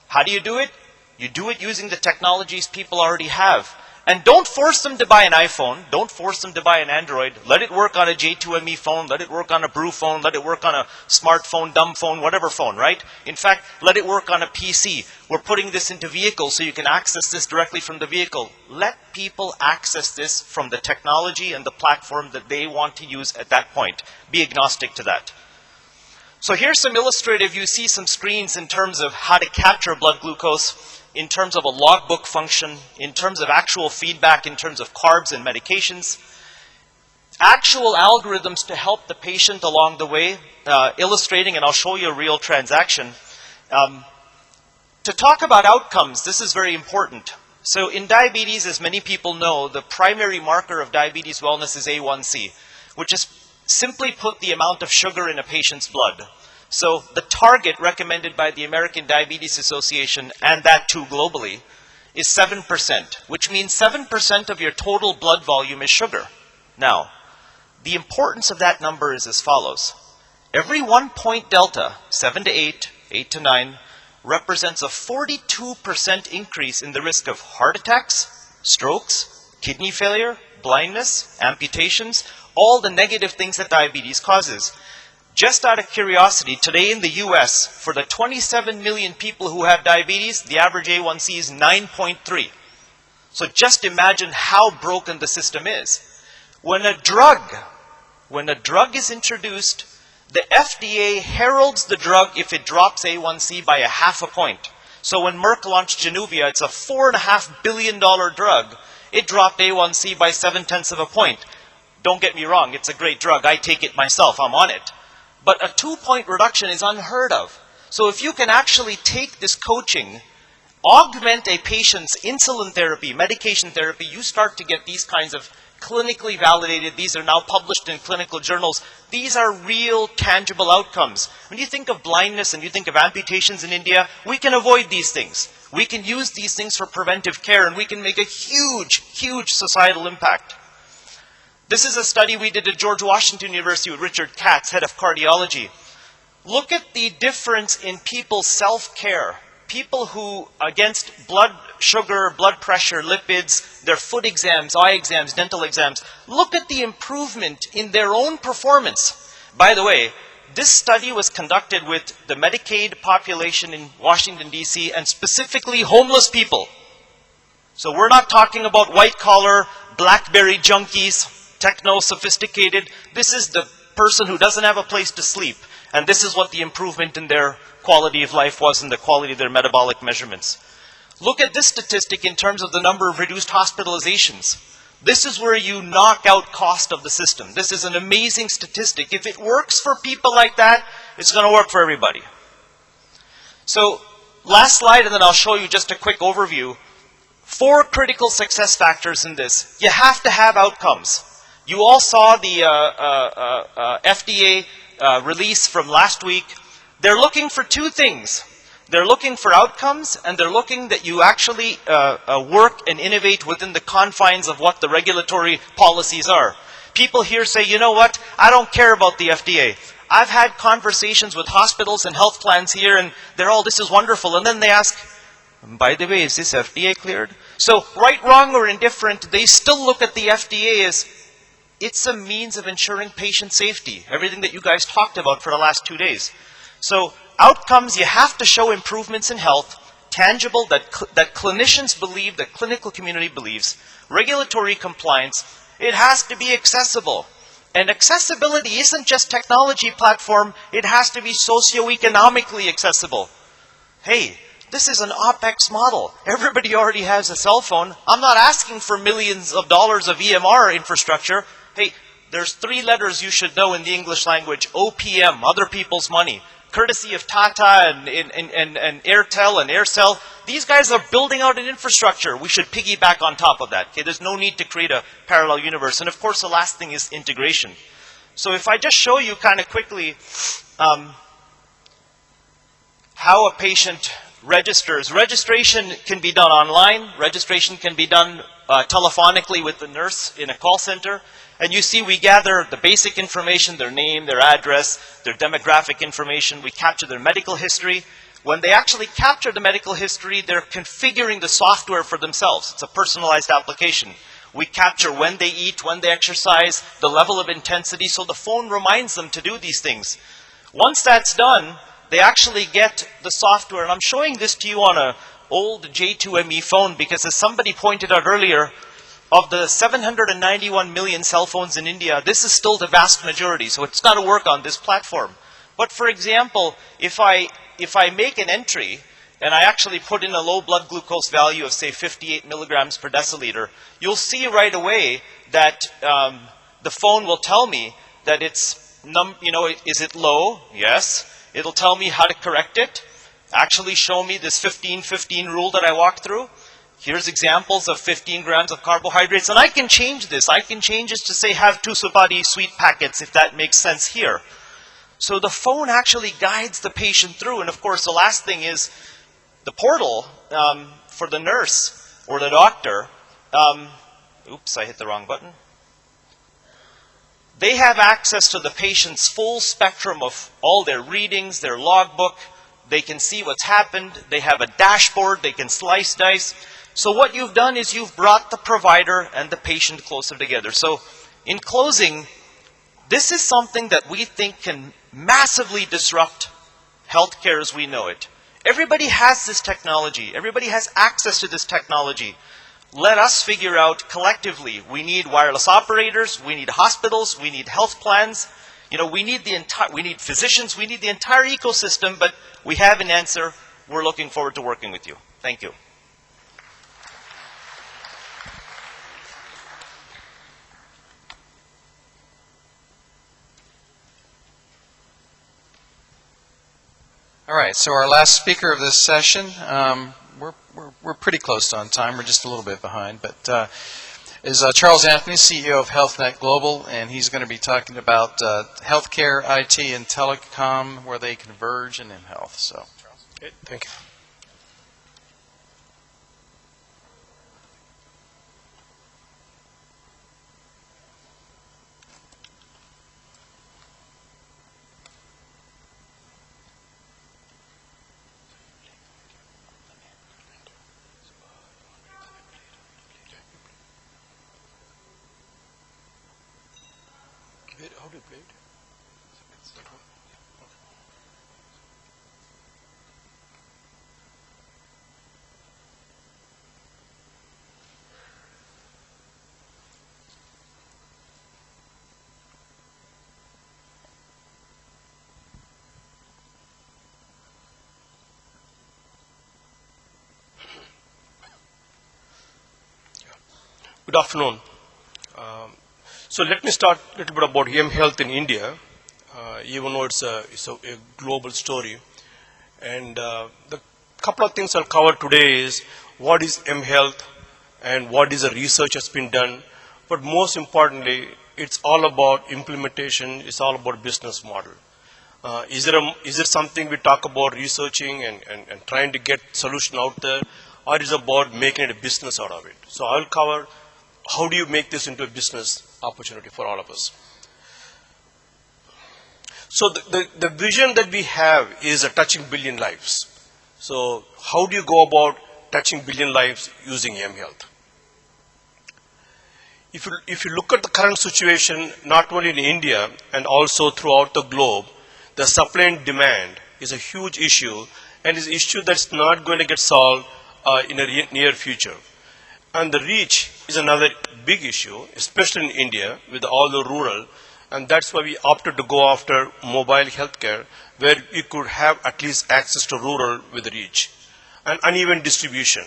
How do you do it? You do it using the technologies people already have. And don't force them to buy an iPhone. Don't force them to buy an Android. Let it work on a J2ME phone. Let it work on a Brew phone. Let it work on a smartphone, dumb phone, whatever phone, right? In fact, let it work on a PC. We're putting this into vehicles so you can access this directly from the vehicle. Let people access this from the technology and the platform that they want to use at that point. Be agnostic to that. So here's some illustrative, you see some screens in terms of how to capture blood glucose, in terms of a logbook function, in terms of actual feedback, in terms of carbs and medications, actual algorithms to help the patient along the way, illustrating, and I'll show you a real transaction. To talk about outcomes, this is very important. So in diabetes, as many people know, the primary marker of diabetes wellness is A1C, which is simply put the amount of sugar in a patient's blood. So the target recommended by the American Diabetes Association, and that too globally, is 7%, which means 7% of your total blood volume is sugar. Now, the importance of that number is as follows. Every 1 point delta, 7 to 8, 8 to 9, represents a 42% increase in the risk of heart attacks, strokes, kidney failure, blindness, amputations, all the negative things that diabetes causes. Just out of curiosity, today in the US, for the 27 million people who have diabetes, the average A1C is 9.3. So just imagine how broken the system is. When a drug is introduced, the FDA heralds the drug if it drops A1C by a half a point. So when Merck launched Januvia, it's a $4.5 billion drug. It dropped A1C by 0.7 of a point. Don't get me wrong, it's a great drug. I take it myself, I'm on it. But a 2-point reduction is unheard of. So if you can actually take this coaching, augment a patient's insulin therapy, medication therapy, you start to get these kinds of clinically validated, these are now published in clinical journals. These are real, tangible outcomes. When you think of blindness and you think of amputations in India, we can avoid these things. We can use these things for preventive care, and we can make a huge, huge societal impact. This is a study we did at George Washington University with Richard Katz, head of cardiology. Look at the difference in people's self-care. People who, against blood sugar, blood pressure, lipids, their foot exams, eye exams, dental exams, look at the improvement in their own performance. By the way, this study was conducted with the Medicaid population in Washington, D.C., and specifically homeless people. So we're not talking about white-collar, BlackBerry junkies, techno-sophisticated. This is the person who doesn't have a place to sleep. And this is what the improvement in their quality of life was and the quality of their metabolic measurements. Look at this statistic in terms of the number of reduced hospitalizations. This is where you knock out cost of the system. This is an amazing statistic. If it works for people like that, it's going to work for everybody. So, last slide, and then I'll show you just a quick overview. 4 critical success factors in this. You have to have outcomes. You all saw the FDA release from last week. They're looking for 2 things. They're looking for outcomes, and they're looking that you actually work and innovate within the confines of what the regulatory policies are. People here say, you know what, I don't care about the FDA. I've had conversations with hospitals and health plans here, and they're all, this is wonderful. And then they ask, by the way, is this FDA cleared? So, right, wrong, or indifferent, they still look at the FDA as it's a means of ensuring patient safety. Everything that you guys talked about for the last 2 days. So, outcomes, you have to show improvements in health, tangible, that clinicians believe, that clinical community believes. Regulatory compliance, it has to be accessible. And accessibility isn't just technology platform, it has to be socioeconomically accessible. Hey, this is an OpEx model. Everybody already has a cell phone. I'm not asking for millions of dollars of EMR infrastructure. Hey, there's 3 letters you should know in the English language. OPM, other people's money. Courtesy of Tata and Airtel and Aircel. These guys are building out an infrastructure. We should piggyback on top of that. Okay, there's no need to create a parallel universe. And of course, the last thing is integration. So if I just show you kind of quickly how a patient registers. Registration can be done online. Registration can be done telephonically with the nurse in a call center. And you see we gather the basic information, their name, their address, their demographic information. We capture their medical history. When they actually capture the medical history, they're configuring the software for themselves. It's a personalized application. We capture when they eat, when they exercise, the level of intensity, so the phone reminds them to do these things. Once that's done, they actually get the software. And I'm showing this to you on an old J2ME phone because, as somebody pointed out earlier, of the 791 million cell phones in India, this is still the vast majority, so it's got to work on this platform. But for example, if I make an entry and I actually put in a low blood glucose value of, say, 58 milligrams per deciliter, you'll see right away that the phone will tell me that it's, is it low? Yes. It'll tell me how to correct it, actually show me this 15-15 rule that I walked through. Here's examples of 15 grams of carbohydrates, and I can change this. I can change this to say have 2 Supati sweet packets if that makes sense here. So the phone actually guides the patient through, and of course the last thing is the portal for the nurse or the doctor. Oops, I hit the wrong button. They have access to the patient's full spectrum of all their readings, their logbook. They can see what's happened. They have a dashboard. They can slice, dice. So what you've done is you've brought the provider and the patient closer together. So in closing, this is something that we think can massively disrupt healthcare as we know it. Everybody has this technology. Everybody has access to this technology. Let us figure out collectively. We need wireless operators. We need hospitals. We need health plans. You know, we need physicians. We need the entire ecosystem. But we have an answer. We're looking forward to working with you. Thank you. All right, so our last speaker of this session, we're pretty close on time. We're just a little bit behind, but is Charles Anthony, CEO of HealthNet Global, and he's going to be talking about healthcare, IT, and telecom, where they converge, and mHealth. So, okay, thank you. How do you play it? Good afternoon. So let me start a little bit about mHealth in India, even though it's a global story. And the couple of things I'll cover today is what is mHealth and what is the research that's been done. But most importantly, it's all about implementation. It's all about business model. Is there something we talk about researching and trying to get solution out there, or is it about making it a business out of it? So I'll cover how do you make this into a business opportunity for all of us. So the vision that we have is touching billion lives. So how do you go about touching billion lives using mHealth? If you look at the current situation, not only in India and also throughout the globe, the supply and demand is a huge issue, and is an issue that's not going to get solved in a near future. And the reach is another big issue, especially in India with all the rural, and that's why we opted to go after mobile healthcare, where we could have at least access to rural with reach. And uneven distribution.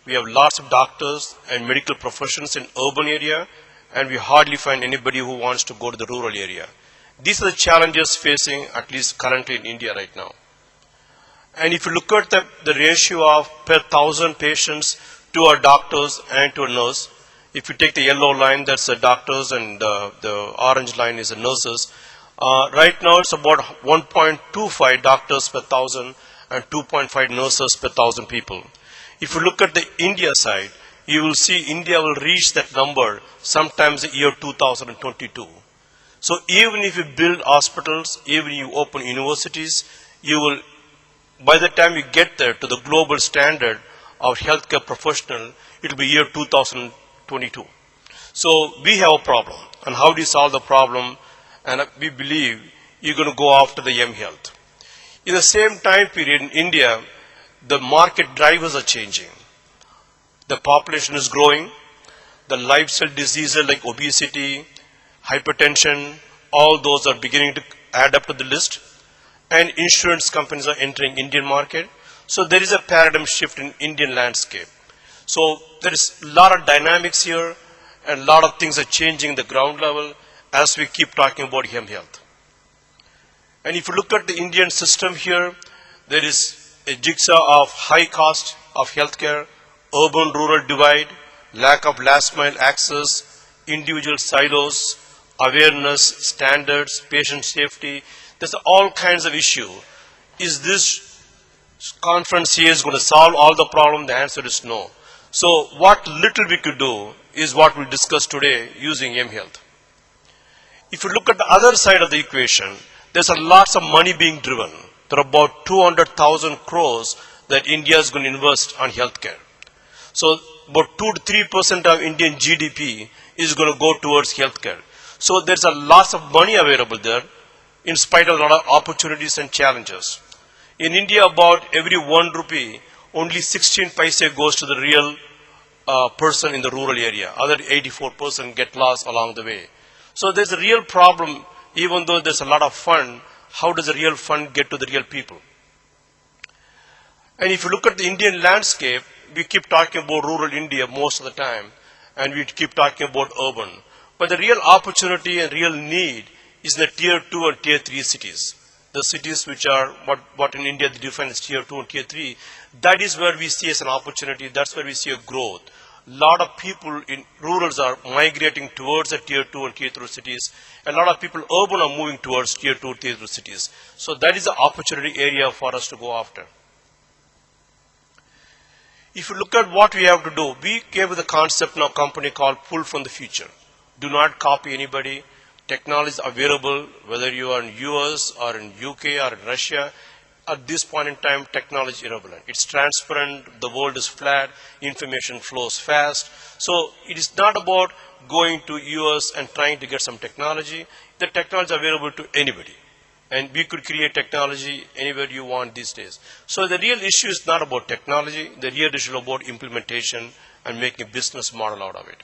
We have lots of doctors and medical professions in urban area, and we hardly find anybody who wants to go to the rural area. These are the challenges facing, at least currently in India right now. And if you look at the ratio of per 1,000 patients to our doctors and to a nurse, if you take the yellow line, that's the doctors, and the orange line is the nurses. Right now, it's about 1.25 doctors per 1,000 and 2.5 nurses per 1,000 people. If you look at the India side, you will see India will reach that number sometimes the year 2022. So even if you build hospitals, even if you open universities, you will, by the time you get there to the global standard of healthcare professional, it will be year 2022. So we have a problem. And how do you solve the problem? And we believe you're going to go after the mHealth. In the same time period in India, the market drivers are changing. The population is growing. The lifestyle diseases like obesity, hypertension, all those are beginning to add up to the list. And insurance companies are entering Indian market. So there is a paradigm shift in Indian landscape. So there is a lot of dynamics here, and a lot of things are changing at the ground level as we keep talking about mHealth. And if you look at the Indian system here, there is a jigsaw of high cost of healthcare, urban-rural divide, lack of last-mile access, individual silos, awareness, standards, patient safety. There's all kinds of issue. Is this conference here is going to solve all the problem? The answer is no. So what little we could do is what we'll discuss today using mHealth. If you look at the other side of the equation, there's a lots of money being driven. There are about 200,000 crores that India is going to invest on healthcare. So about 2 to 3% of Indian GDP is going to go towards healthcare. So there's a lot of money available there in spite of a lot of opportunities and challenges. In India, about every 1 rupee, only 16 paise goes to the real person in the rural area. Other 84% get lost along the way. So there's a real problem, even though there's a lot of fund, how does the real fund get to the real people? And if you look at the Indian landscape, we keep talking about rural India most of the time, and we keep talking about urban. But the real opportunity and real need is in the tier 2 and tier 3 cities. The cities which are what in India they define as tier 2 and tier 3, that is where we see as an opportunity, that's where we see a growth. A lot of people in rurals are migrating towards the tier 2 and tier 3 cities. A lot of people urban are moving towards tier 2, tier 3 cities. So that is the opportunity area for us to go after. If you look at what we have to do, we came with a concept in a company called Pull from the Future. Do not copy anybody. Technology is available, whether you are in US or in UK or in Russia. At this point in time, technology is irrelevant. It's transparent, the world is flat, information flows fast. So it is not about going to US and trying to get some technology. The technology is available to anybody. And we could create technology anywhere you want these days. So the real issue is not about technology. The real issue is about implementation and making a business model out of it.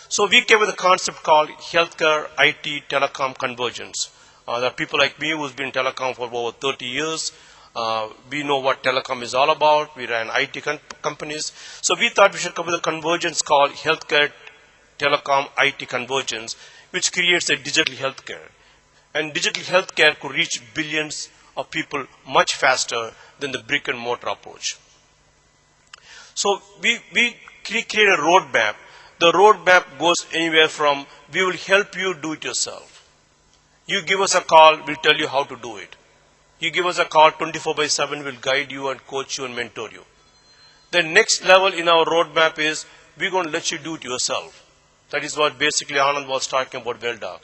So we came with a concept called healthcare, IT, telecom convergence. There are people like me who's been in telecom for over 30 years. We know what telecom is all about. We ran IT companies. So we thought we should come with a convergence called healthcare, telecom, IT convergence, which creates a digital healthcare. And digital healthcare could reach billions of people much faster than the brick and mortar approach. So we create a roadmap. The roadmap goes anywhere from, we will help you do it yourself. You give us a call, we'll tell you how to do it. You give us a call 24/7, we'll guide you and coach you and mentor you. The next level in our roadmap is, we're going to let you do it yourself. That is what basically Anand was talking about Velda.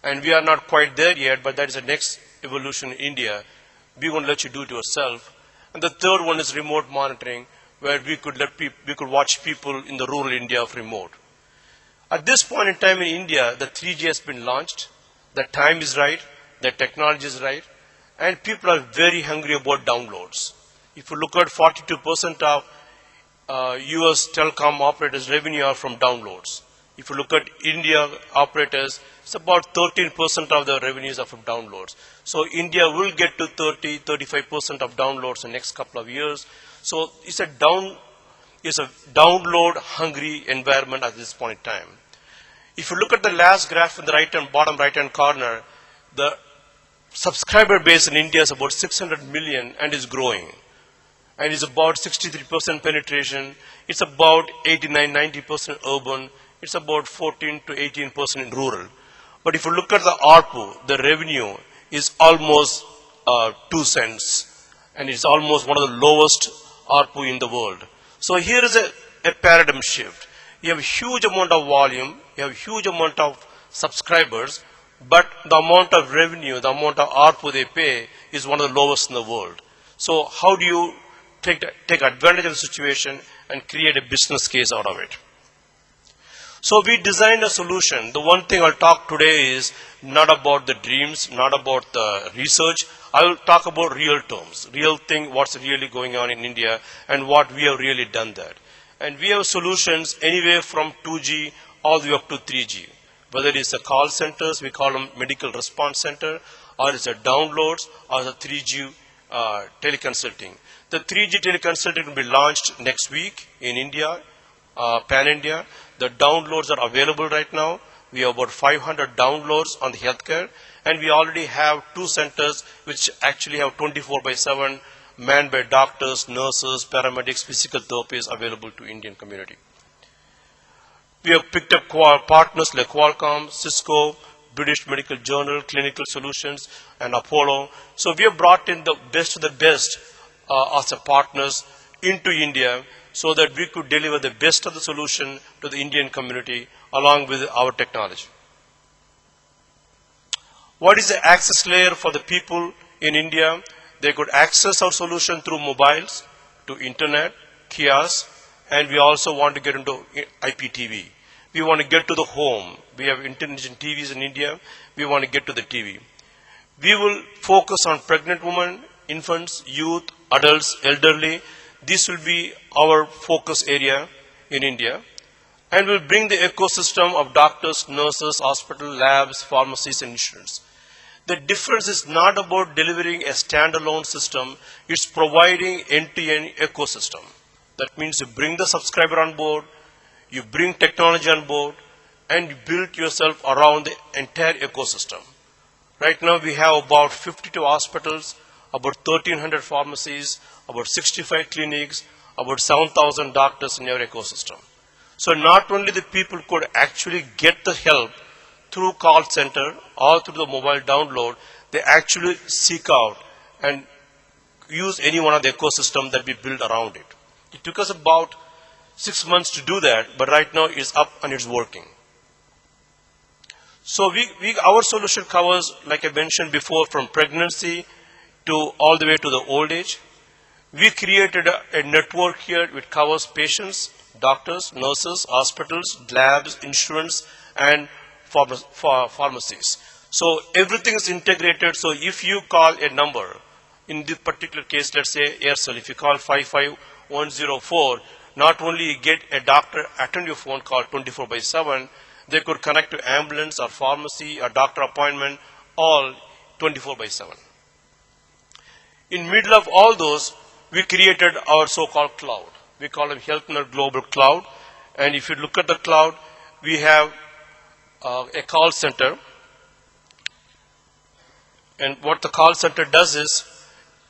And we are not quite there yet, but that is the next evolution in India. We're going to let you do it yourself. And the third one is remote monitoring, where we could watch people in the rural India remote. At this point in time in India, the 3G has been launched. The time is right, the technology is right, and people are very hungry about downloads. If you look at 42% of US telecom operators' revenue are from downloads. If you look at India operators, it's about 13% of the revenues are from downloads. So India will get to 35% of downloads in the next couple of years. So it's a download hungry environment at this point in time. If you look at the last graph in the bottom right hand corner, the subscriber base in India is about 600 million and is growing. And it's about 63% penetration. It's about 89-90% urban. It's about 14 to 18% in rural. But if you look at the ARPU, the revenue is almost 2 cents. And it's almost one of the lowest ARPU in the world. So here is a paradigm shift. You have a huge amount of volume, you have a huge amount of subscribers, but the amount of revenue, the amount of ARPU they pay is one of the lowest in the world. So how do you take advantage of the situation and create a business case out of it? So we designed a solution. The one thing I'll talk today is not about the dreams, not about the research. I will talk about real terms, real thing, what's really going on in India and what we have really done that. And we have solutions anywhere from 2G all the way up to 3G. Whether it's the call centers, we call them medical response center, or it's the downloads, or the 3G teleconsulting. The 3G teleconsulting will be launched next week in India, pan-India. The downloads are available right now. We have about 500 downloads on the healthcare, and we already have 2 centers which actually have 24/7 manned by doctors, nurses, paramedics, physical therapists available to Indian community. We have picked up partners like Qualcomm, Cisco, British Medical Journal, Clinical Solutions, and Apollo. So we have brought in the best of the best as a partners into India so that we could deliver the best of the solution to the Indian community along with our technology. What is the access layer for the people in India? They could access our solution through mobiles, to internet, kiosks, and we also want to get into IPTV. We want to get to the home. We have intelligent TVs in India. We want to get to the TV. We will focus on pregnant women, infants, youth, adults, elderly. This will be our focus area in India. And we'll bring the ecosystem of doctors, nurses, hospital, labs, pharmacies, and insurance. The difference is not about delivering a standalone system. It's providing end-to-end ecosystem. That means you bring the subscriber on board, you bring technology on board, and you build yourself around the entire ecosystem. Right now we have about 52 hospitals, about 1,300 pharmacies, about 65 clinics, about 7,000 doctors in our ecosystem. So not only the people could actually get the help through call center or through the mobile download, they actually seek out and use any one of the ecosystem that we build around it. It took us about 6 months to do that, but right now it's up and it's working. So our solution covers, like I mentioned before, from pregnancy to all the way to the old age. We created a network here which covers patients, doctors, nurses, hospitals, labs, insurance, and pharmacies. So everything is integrated. So if you call a number, in this particular case, let's say Aircel, if you call 55104, not only you get a doctor attend your phone call 24/7, they could connect to ambulance or pharmacy or doctor appointment, all 24/7. In middle of all those, we created our so-called cloud. We call it HealthNet Global Cloud. And if you look at the cloud, we have a call center. And what the call center does is,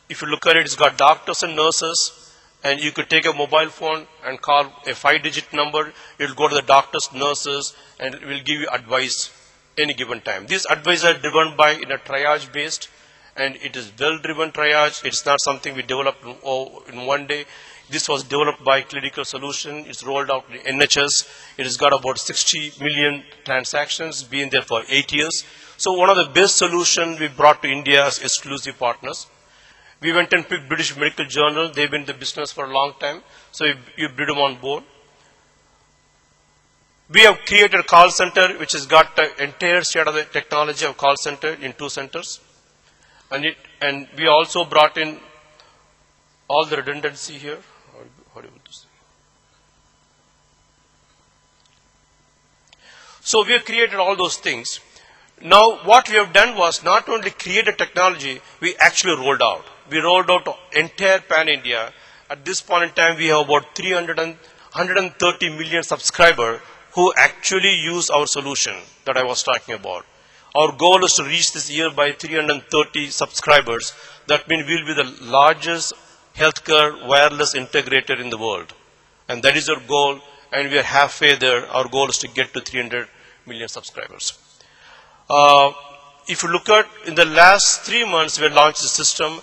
if you look at it, it's got doctors and nurses, and you could take a mobile phone and call a 5-digit number. It will go to the doctors, nurses, and it will give you advice any given time. These advice are driven by in a triage based, and it is well-driven triage. It's not something we developed in one day. This was developed by Clinical Solution. It's rolled out in NHS. It has got about 60 million transactions, been there for 8 years. So one of the best solutions we brought to India as exclusive partners. We went and picked British Medical Journal. They've been in the business for a long time. So you bring them on board. We have created a call center which has got the entire state of the technology of call center in 2 centers. And we also brought in all the redundancy here. How do you do this? So we have created all those things. Now what we have done was not only create a technology, we actually rolled out. We rolled out to entire pan-India. At this point in time, we have about 130 million subscribers who actually use our solution that I was talking about. Our goal is to reach this year by 330 subscribers. That means we will be the largest healthcare wireless integrator in the world. And that is our goal, and we are halfway there. Our goal is to get to 300 million subscribers. If you look at in the last 3 months, we launched the system.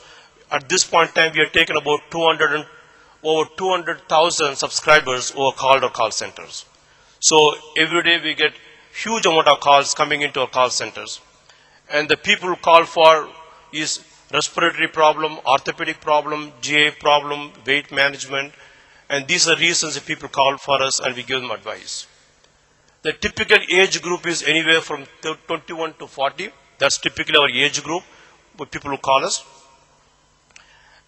At this point in time, we have taken about over 200,000 subscribers who are called our call centers. So every day we get huge amount of calls coming into our call centers. And the people who call for is respiratory problem, orthopedic problem, GA problem, weight management. And these are reasons that people call for us and we give them advice. The typical age group is anywhere from 21 to 40. That's typically our age group with people who call us.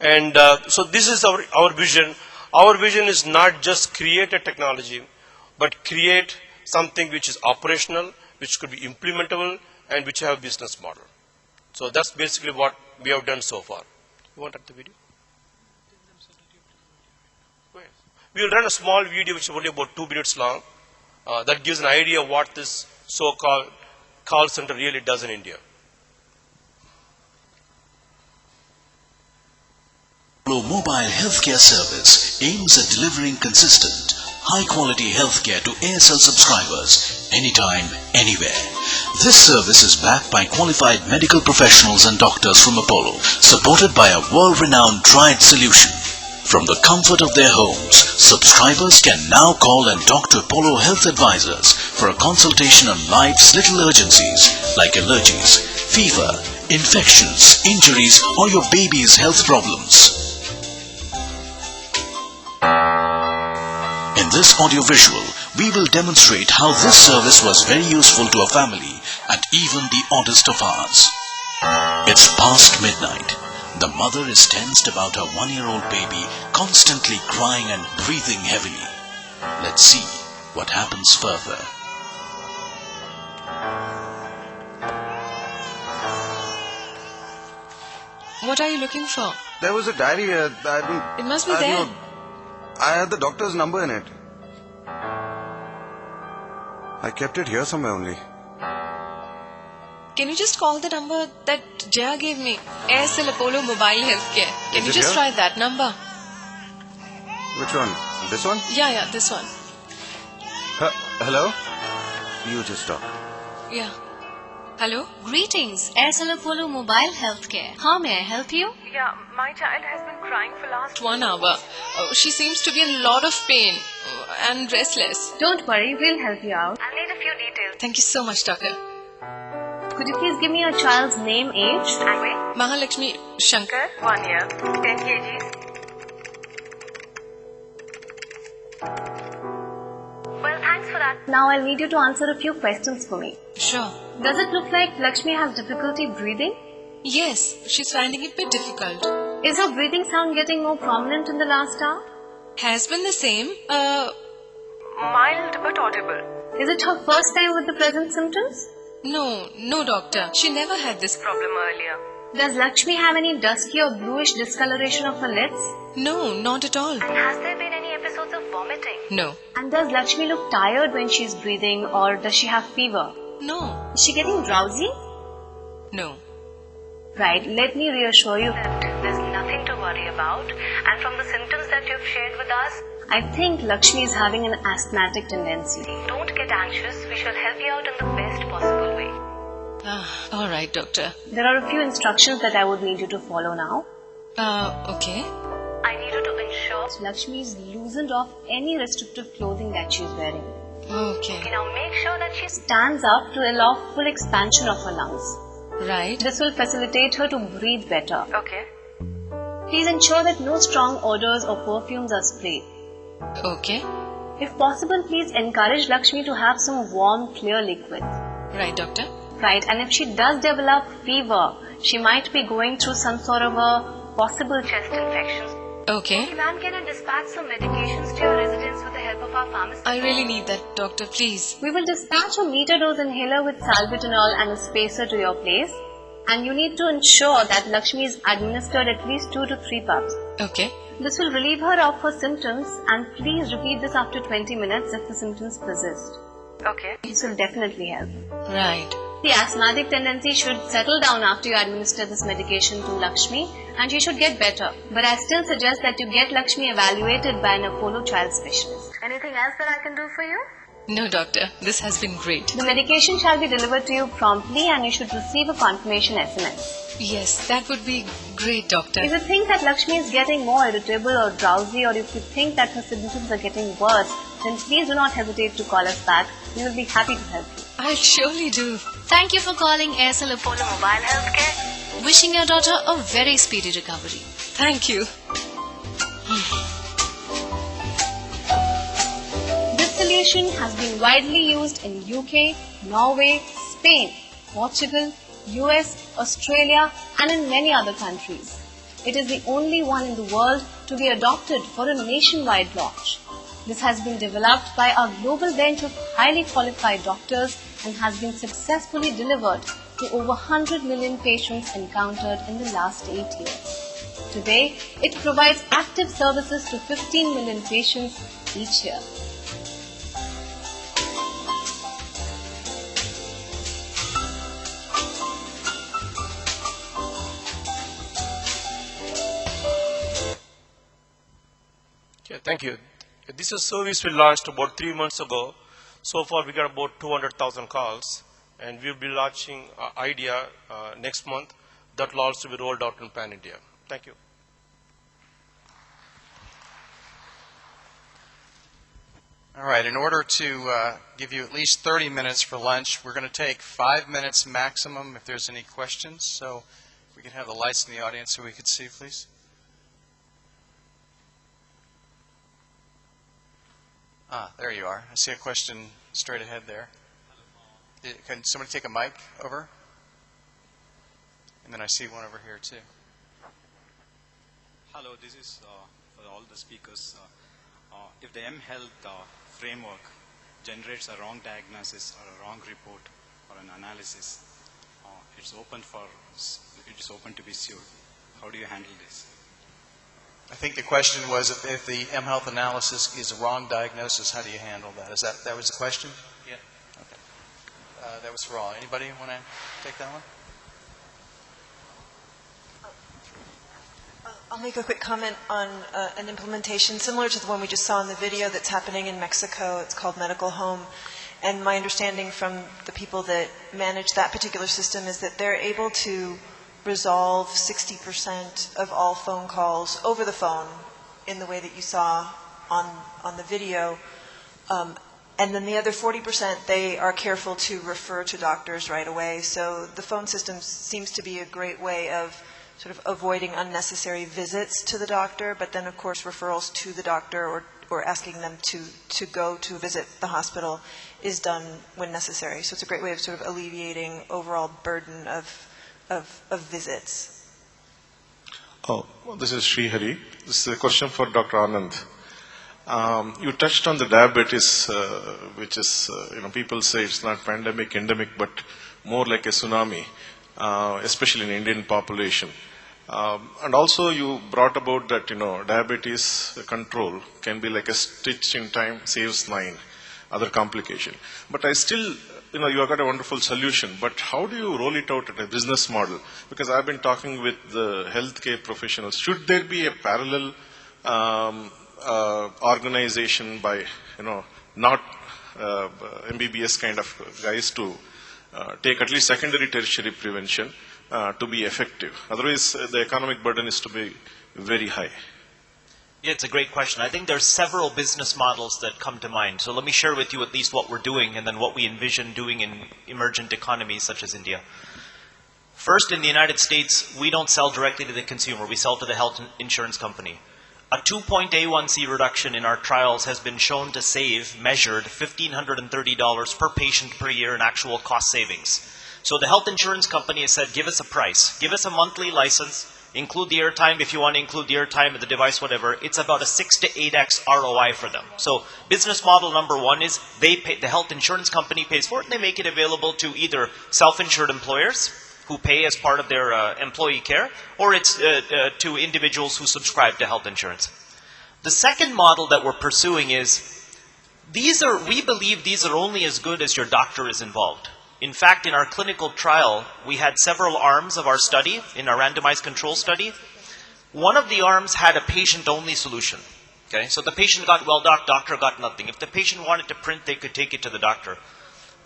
And so this is our vision. Our vision is not just create a technology, but create something which is operational, which could be implementable, and which have a business model. So that's basically what we have done so far. You want to the video? We will run a small video which is only about 2 minutes long. That gives an idea of what this so-called call center really does in India. Apollo Mobile Healthcare Service aims at delivering consistent, high-quality healthcare to Aircel subscribers anytime, anywhere. This service is backed by qualified medical professionals and doctors from Apollo, supported by a world-renowned THIT solution. From the comfort of their homes, subscribers can now call and talk to Apollo Health Advisors for a consultation on life's little urgencies like allergies, fever, infections, injuries, or your baby's health problems. In this audiovisual, we will demonstrate how this service was very useful to a family at even the oddest of hours. It's past midnight. The mother is tensed about her 1-year-old baby constantly crying and breathing heavily. Let's see what happens further. What are you looking for? There was a diary here. It must be there. I had the doctor's number in it. I kept it here somewhere only. Can you just call the number that Jaya gave me? Aircel Apollo Mobile Healthcare. Can you just try that number? Which one? This one? Yeah, this one. Hello? You just talk. Yeah. Hello? Greetings, Aircel Apollo Mobile Healthcare. How may I help you? Yeah, my child has been crying for last 1 hour. She seems to be in a lot of pain and restless. Don't worry, we'll help you out. I'll need a few details. Thank you so much, doctor. Could you please give me your child's name, age? Mahalakshmi Shankar, 1 year, 10 kgs. Well, thanks for that. Now I'll need you to answer a few questions for me. Sure. Does it look like Lakshmi has difficulty breathing? Yes, she's finding it a bit difficult. Is her breathing sound getting more prominent in the last hour? Has been the same, mild but audible. Is it her first time with the present symptoms? No, doctor. She never had this problem earlier. Does Lakshmi have any dusky or bluish discoloration of her lids? No, not at all. And has there been any episodes of vomiting? No. And does Lakshmi look tired when she's breathing, or does she have fever? No. Is she getting drowsy? No. Right, let me reassure you that there's nothing to worry about. And from the symptoms that you've shared with us, I think Lakshmi is having an asthmatic tendency. Don't get anxious. We shall help you out in the best possible way. All right, doctor. There are a few instructions that I would need you to follow now. Okay. I need you to ensure Lakshmi is loosened off any restrictive clothing that she's wearing. Okay. Now make sure that she stands up to allow full expansion of her lungs. Right. This will facilitate her to breathe better. Okay. Please ensure that no strong odors or perfumes are sprayed. Okay. If possible, please encourage Lakshmi to have some warm, clear liquid. Right, doctor. Right, and if she does develop fever, she might be going through some sort of a possible chest infection. Okay. Ma'am, can I dispatch some medications to your residence with the help of our pharmacist? I really need that, doctor, please. We will dispatch a meter-dose inhaler with salbutamol and a spacer to your place. And you need to ensure that Lakshmi is administered at least 2 to 3 puffs. Okay. This will relieve her of her symptoms, and please repeat this after 20 minutes if the symptoms persist. Okay. This will definitely help. Right. The asthmatic tendency should settle down after you administer this medication to Lakshmi, and she should get better. But I still suggest that you get Lakshmi evaluated by an Apollo child specialist. Anything else that I can do for you? No, doctor. This has been great. The medication shall be delivered to you promptly, and you should receive a confirmation SMS. Yes, that would be great, doctor. If you think that Lakshmi is getting more irritable or drowsy, or if you think that her symptoms are getting worse, then please do not hesitate to call us back. We will be happy to help you. I surely do. Thank you for calling Aircel Apollo Mobile Healthcare. Wishing your daughter a very speedy recovery. Thank you. This solution has been widely used in UK, Norway, Spain, Portugal, US, Australia, and in many other countries. It is the only one in the world to be adopted for a nationwide launch. This has been developed by our global bench of highly qualified doctors and has been successfully delivered to over 100 million patients encountered in the last 8 years. Today, it provides active services to 15 million patients each year. Okay, thank you. This is a service we launched about 3 months ago. So far, we got about 200,000 calls, and we'll be launching IDEA next month. That will also be rolled out in Pan India. Thank you. All right, in order to give you at least 30 minutes for lunch, we're going to take 5 minutes maximum if there's any questions. So if we could have the lights in the audience so we could see, please. There you are. I see a question straight ahead there. Can somebody take a mic over? And then I see one over here, too. Hello, this is for all the speakers. If the mHealth framework generates a wrong diagnosis or a wrong report or an analysis, it's open to be sued. How do you handle this? I think the question was if the mHealth analysis is a wrong diagnosis, how do you handle that? That was the question? Yeah. Okay. That was for all. Anybody want to take that one? I'll make a quick comment on an implementation similar to the one we just saw in the video that's happening in Mexico. It's called Medical Home. And my understanding from the people that manage that particular system is that they're able to resolve 60% of all phone calls over the phone in the way that you saw on the video. And then the other 40%, they are careful to refer to doctors right away. So the phone system seems to be a great way of sort of avoiding unnecessary visits to the doctor, but then, of course, referrals to the doctor or asking them to go to visit the hospital is done when necessary. So it's a great way of sort of alleviating overall burden of visits. Oh, well, this is Sri Hari. This is a question for Dr. Anand. You touched on the diabetes, which is, people say it's not pandemic, endemic, but more like a tsunami, especially in Indian population. And also you brought about that, diabetes control can be like a stitch in time saves 9, other complication. But I still, you have got a wonderful solution, but how do you roll it out at a business model? Because I've been talking with the healthcare professionals. Should there be a parallel organization by, not MBBS kind of guys to take at least secondary, tertiary prevention to be effective? Otherwise, the economic burden is to be very high. Yeah, it's a great question. I think there's several business models that come to mind. So let me share with you at least what we're doing and then what we envision doing in emergent economies such as India. First, in the United States, we don't sell directly to the consumer. We sell to the health insurance company. A 2-point A1C reduction in our trials has been shown to save, measured, $1,530 per patient per year in actual cost savings. So the health insurance company has said, give us a price. Give us a monthly license. Include the airtime if you want to include the airtime of the device, whatever. It's about a 6 to 8x ROI for them. So business model number one is they pay, the health insurance company pays for it, and they make it available to either self-insured employers who pay as part of their employee care, or it's to individuals who subscribe to health insurance. The second model that we're pursuing is we believe these are only as good as your doctor is involved. In fact, in our clinical trial, we had several arms of our study, in our randomized control study. One of the arms had a patient-only solution. Okay, so the patient got well doc, doctor got nothing. If the patient wanted to print, they could take it to the doctor.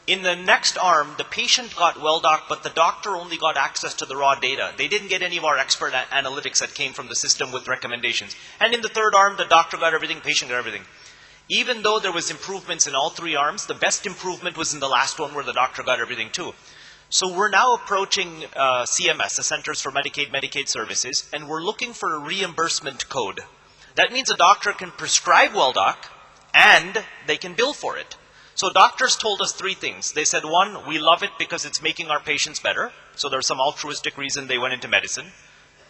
In the next arm, the patient got well doc, but the doctor only got access to the raw data. They didn't get any of our expert analytics that came from the system with recommendations. And in the third arm, the doctor got everything, patient got everything. Even though there was improvements in all three arms, the best improvement was in the last one where the doctor got everything too. So we're now approaching CMS, the Centers for Medicaid Services, and we're looking for a reimbursement code. That means a doctor can prescribe WellDoc and they can bill for it. So doctors told us three things. They said, one, we love it because it's making our patients better. So there's some altruistic reason they went into medicine.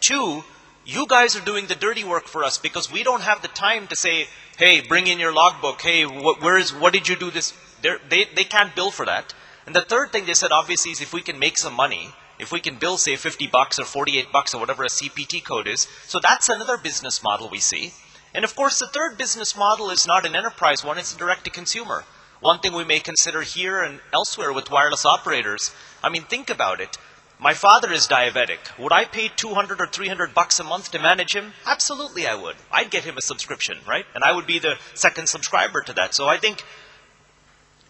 Two, you guys are doing the dirty work for us because we don't have the time to say, hey, bring in your logbook. Hey, what did you do this? They can't bill for that. And the third thing they said, obviously, is if we can make some money, if we can bill, say, $50 or $48 or whatever a CPT code is. So that's another business model we see. And of course, the third business model is not an enterprise one, it's a direct-to-consumer. One thing we may consider here and elsewhere with wireless operators, I mean, think about it. My father is diabetic. Would I pay $200 or $300 a month to manage him? Absolutely I would. I'd get him a subscription, right? And I would be the second subscriber to that. So I think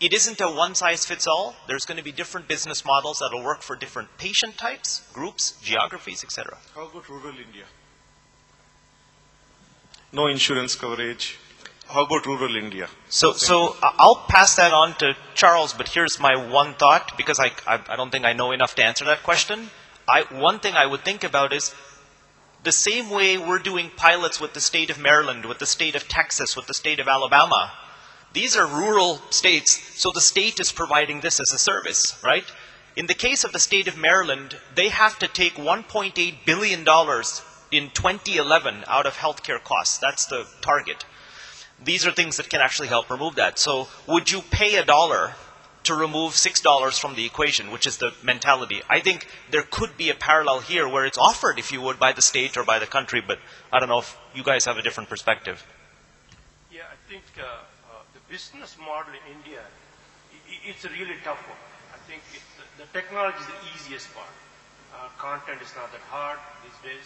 it isn't a one-size-fits-all. There's going to be different business models that will work for different patient types, groups, geographies, etc. How about rural India? No insurance coverage. How about rural India? So I'll pass that on to Charles, but here's my one thought, because I don't think I know enough to answer that question. One thing I would think about is the same way we're doing pilots with the state of Maryland, with the state of Texas, with the state of Alabama. These are rural states, so the state is providing this as a service, right? In the case of the state of Maryland, they have to take $1.8 billion in 2011 out of healthcare costs. That's the target. These are things that can actually help remove that. So would you pay $1 to remove $6 from the equation, which is the mentality? I think there could be a parallel here where it's offered, if you would, by the state or by the country, but I don't know if you guys have a different perspective. Yeah, I think the business model in India, it's a really tough one. I think the technology is the easiest part. Content is not that hard these days.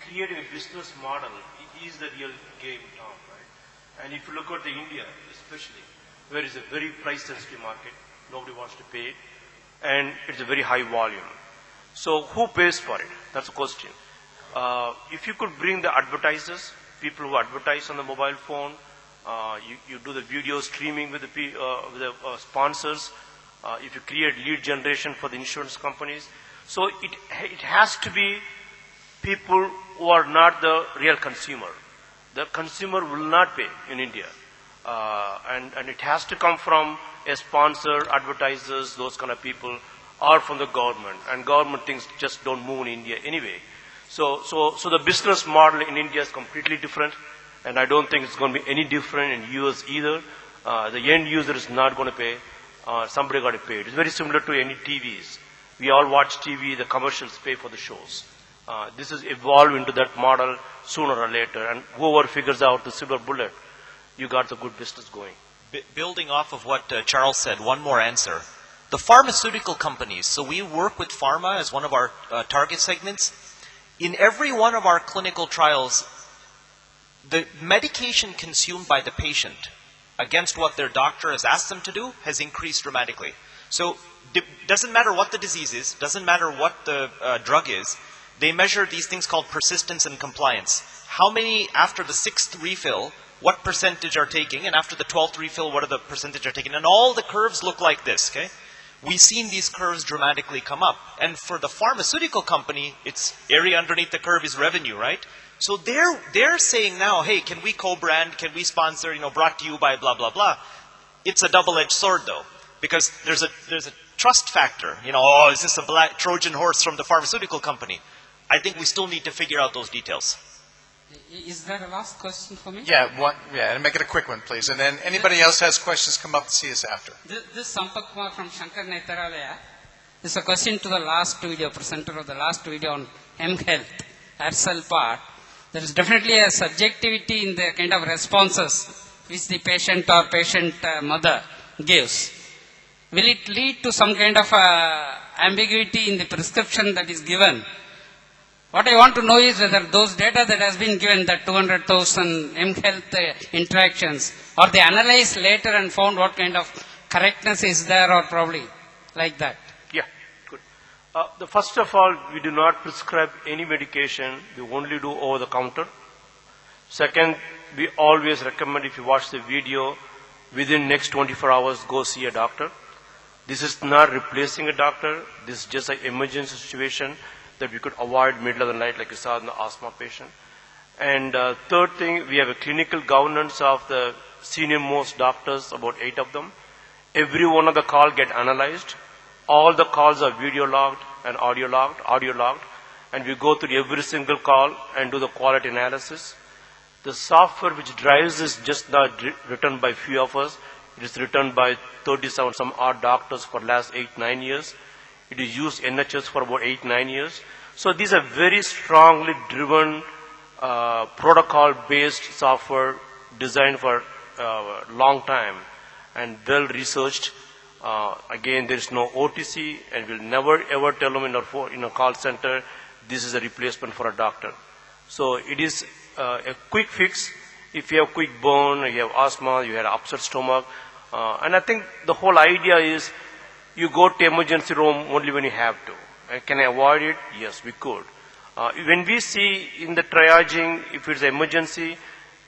Creating a business model is the real game now, right? And if you look at the India, especially, where it's a very price-sensitive market, nobody wants to pay it, and it's a very high volume. So who pays for it? That's the question. If you could bring the advertisers, people who advertise on the mobile phone, you do the video streaming with the sponsors, if you create lead generation for the insurance companies. So it has to be people who are not the real consumer. The consumer will not pay in India. And it has to come from a sponsor, advertisers, those kind of people, or from the government. And government things just don't move in India anyway. So the business model in India is completely different. And I don't think it's going to be any different in US either. The end user is not going to pay. Somebody got to pay. It's very similar to any TVs. We all watch TV, the commercials pay for the shows. This is evolved into that model sooner or later. And whoever figures out the silver bullet, you got the good business going. Building off of what Charles said, one more answer. The pharmaceutical companies, so we work with pharma as one of our target segments. In every one of our clinical trials, the medication consumed by the patient against what their doctor has asked them to do has increased dramatically. So doesn't matter what the disease is, doesn't matter what the drug is, they measure these things called persistence and compliance. How many after the 6th refill, what percentage are taking, and after the 12th refill, what are the percentage are taking? And all the curves look like this, okay? We've seen these curves dramatically come up. And for the pharmaceutical company, its area underneath the curve is revenue, right? So they're saying now, hey, can we co-brand, can we sponsor, brought to you by blah, blah, blah. It's a double-edged sword, though, because there's a trust factor. Is this a black Trojan horse from the pharmaceutical company? I think we still need to figure out those details. Is there a last question for me? Yeah, and make it a quick one, please. And then anybody else has questions, come up and see us after. This Sampak Kumar from Shankar Netaralaya. This is a question to the last video, presenter of the last video on mhealth, Arsal part. There is definitely a subjectivity in the kind of responses which the patient or patient mother gives. Will it lead to some kind of ambiguity in the prescription that is given? What I want to know is whether those data that has been given, that 200,000 mhealth interactions, are they analyzed later and found what kind of correctness is there, or probably like that? Yeah, good. First of all, we do not prescribe any medication. We only do over the counter. Second, we always recommend, if you watch the video, within next 24 hours, go see a doctor. This is not replacing a doctor. This is just an emergency situation that we could avoid middle of the night, like you saw in the asthma patient. And third thing, we have a clinical governance of the senior most doctors, about 8 of them. Every one of the calls get analyzed. All the calls are video logged and audio logged, and we go through every single call and do the quality analysis. The software which drives is just not written by few of us. It is written by 37 some odd doctors for last 8-9 years. It is used NHS for about 8-9 years. So these are very strongly driven protocol-based software designed for a long time and well researched. Again, there is no OTC, and we'll never ever tell them in a call center, this is a replacement for a doctor. So it is a quick fix. If you have quick burn, you have asthma, you have upset stomach, and I think the whole idea is you go to emergency room only when you have to. Can I avoid it? Yes, we could. When we see in the triaging, if it's an emergency,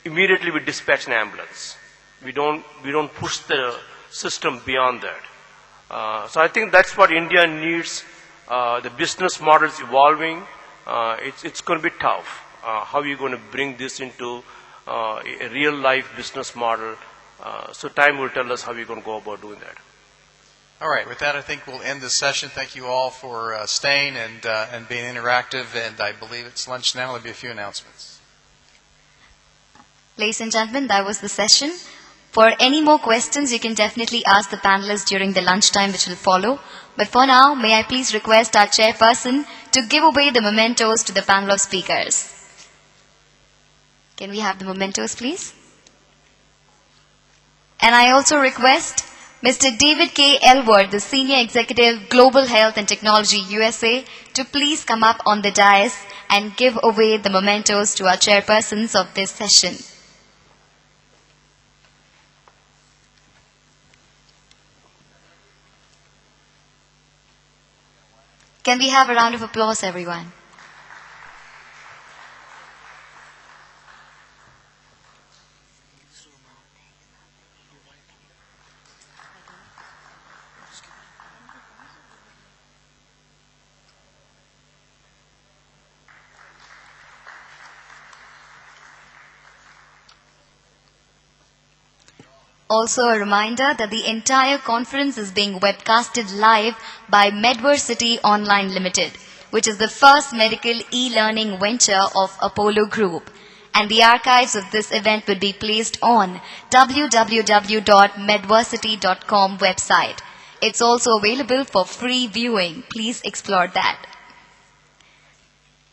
immediately we dispatch an ambulance. We don't push the system beyond that. So I think that's what India needs. The business model is evolving. It's going to be tough. How are you going to bring this into a real life business model? So time will tell us how we're going to go about doing that. All right. With that, I think we'll end this session. Thank you all for staying and being interactive. And I believe it's lunch now. There'll be a few announcements. Ladies and gentlemen, that was the session. For any more questions, you can definitely ask the panelists during the lunchtime which will follow. But for now, may I please request our chairperson to give away the mementos to the panel of speakers. Can we have the mementos, please? And I also request Mr. David K. Elward, the Senior Executive, Global Health and Technology, USA, to please come up on the dais and give away the mementos to our chairpersons of this session. Can we have a round of applause, everyone? Also a reminder that the entire conference is being webcasted live by Medversity Online Limited, which is the first medical e-learning venture of Apollo Group. And the archives of this event will be placed on www.medversity.com website. It's also available for free viewing. Please explore that.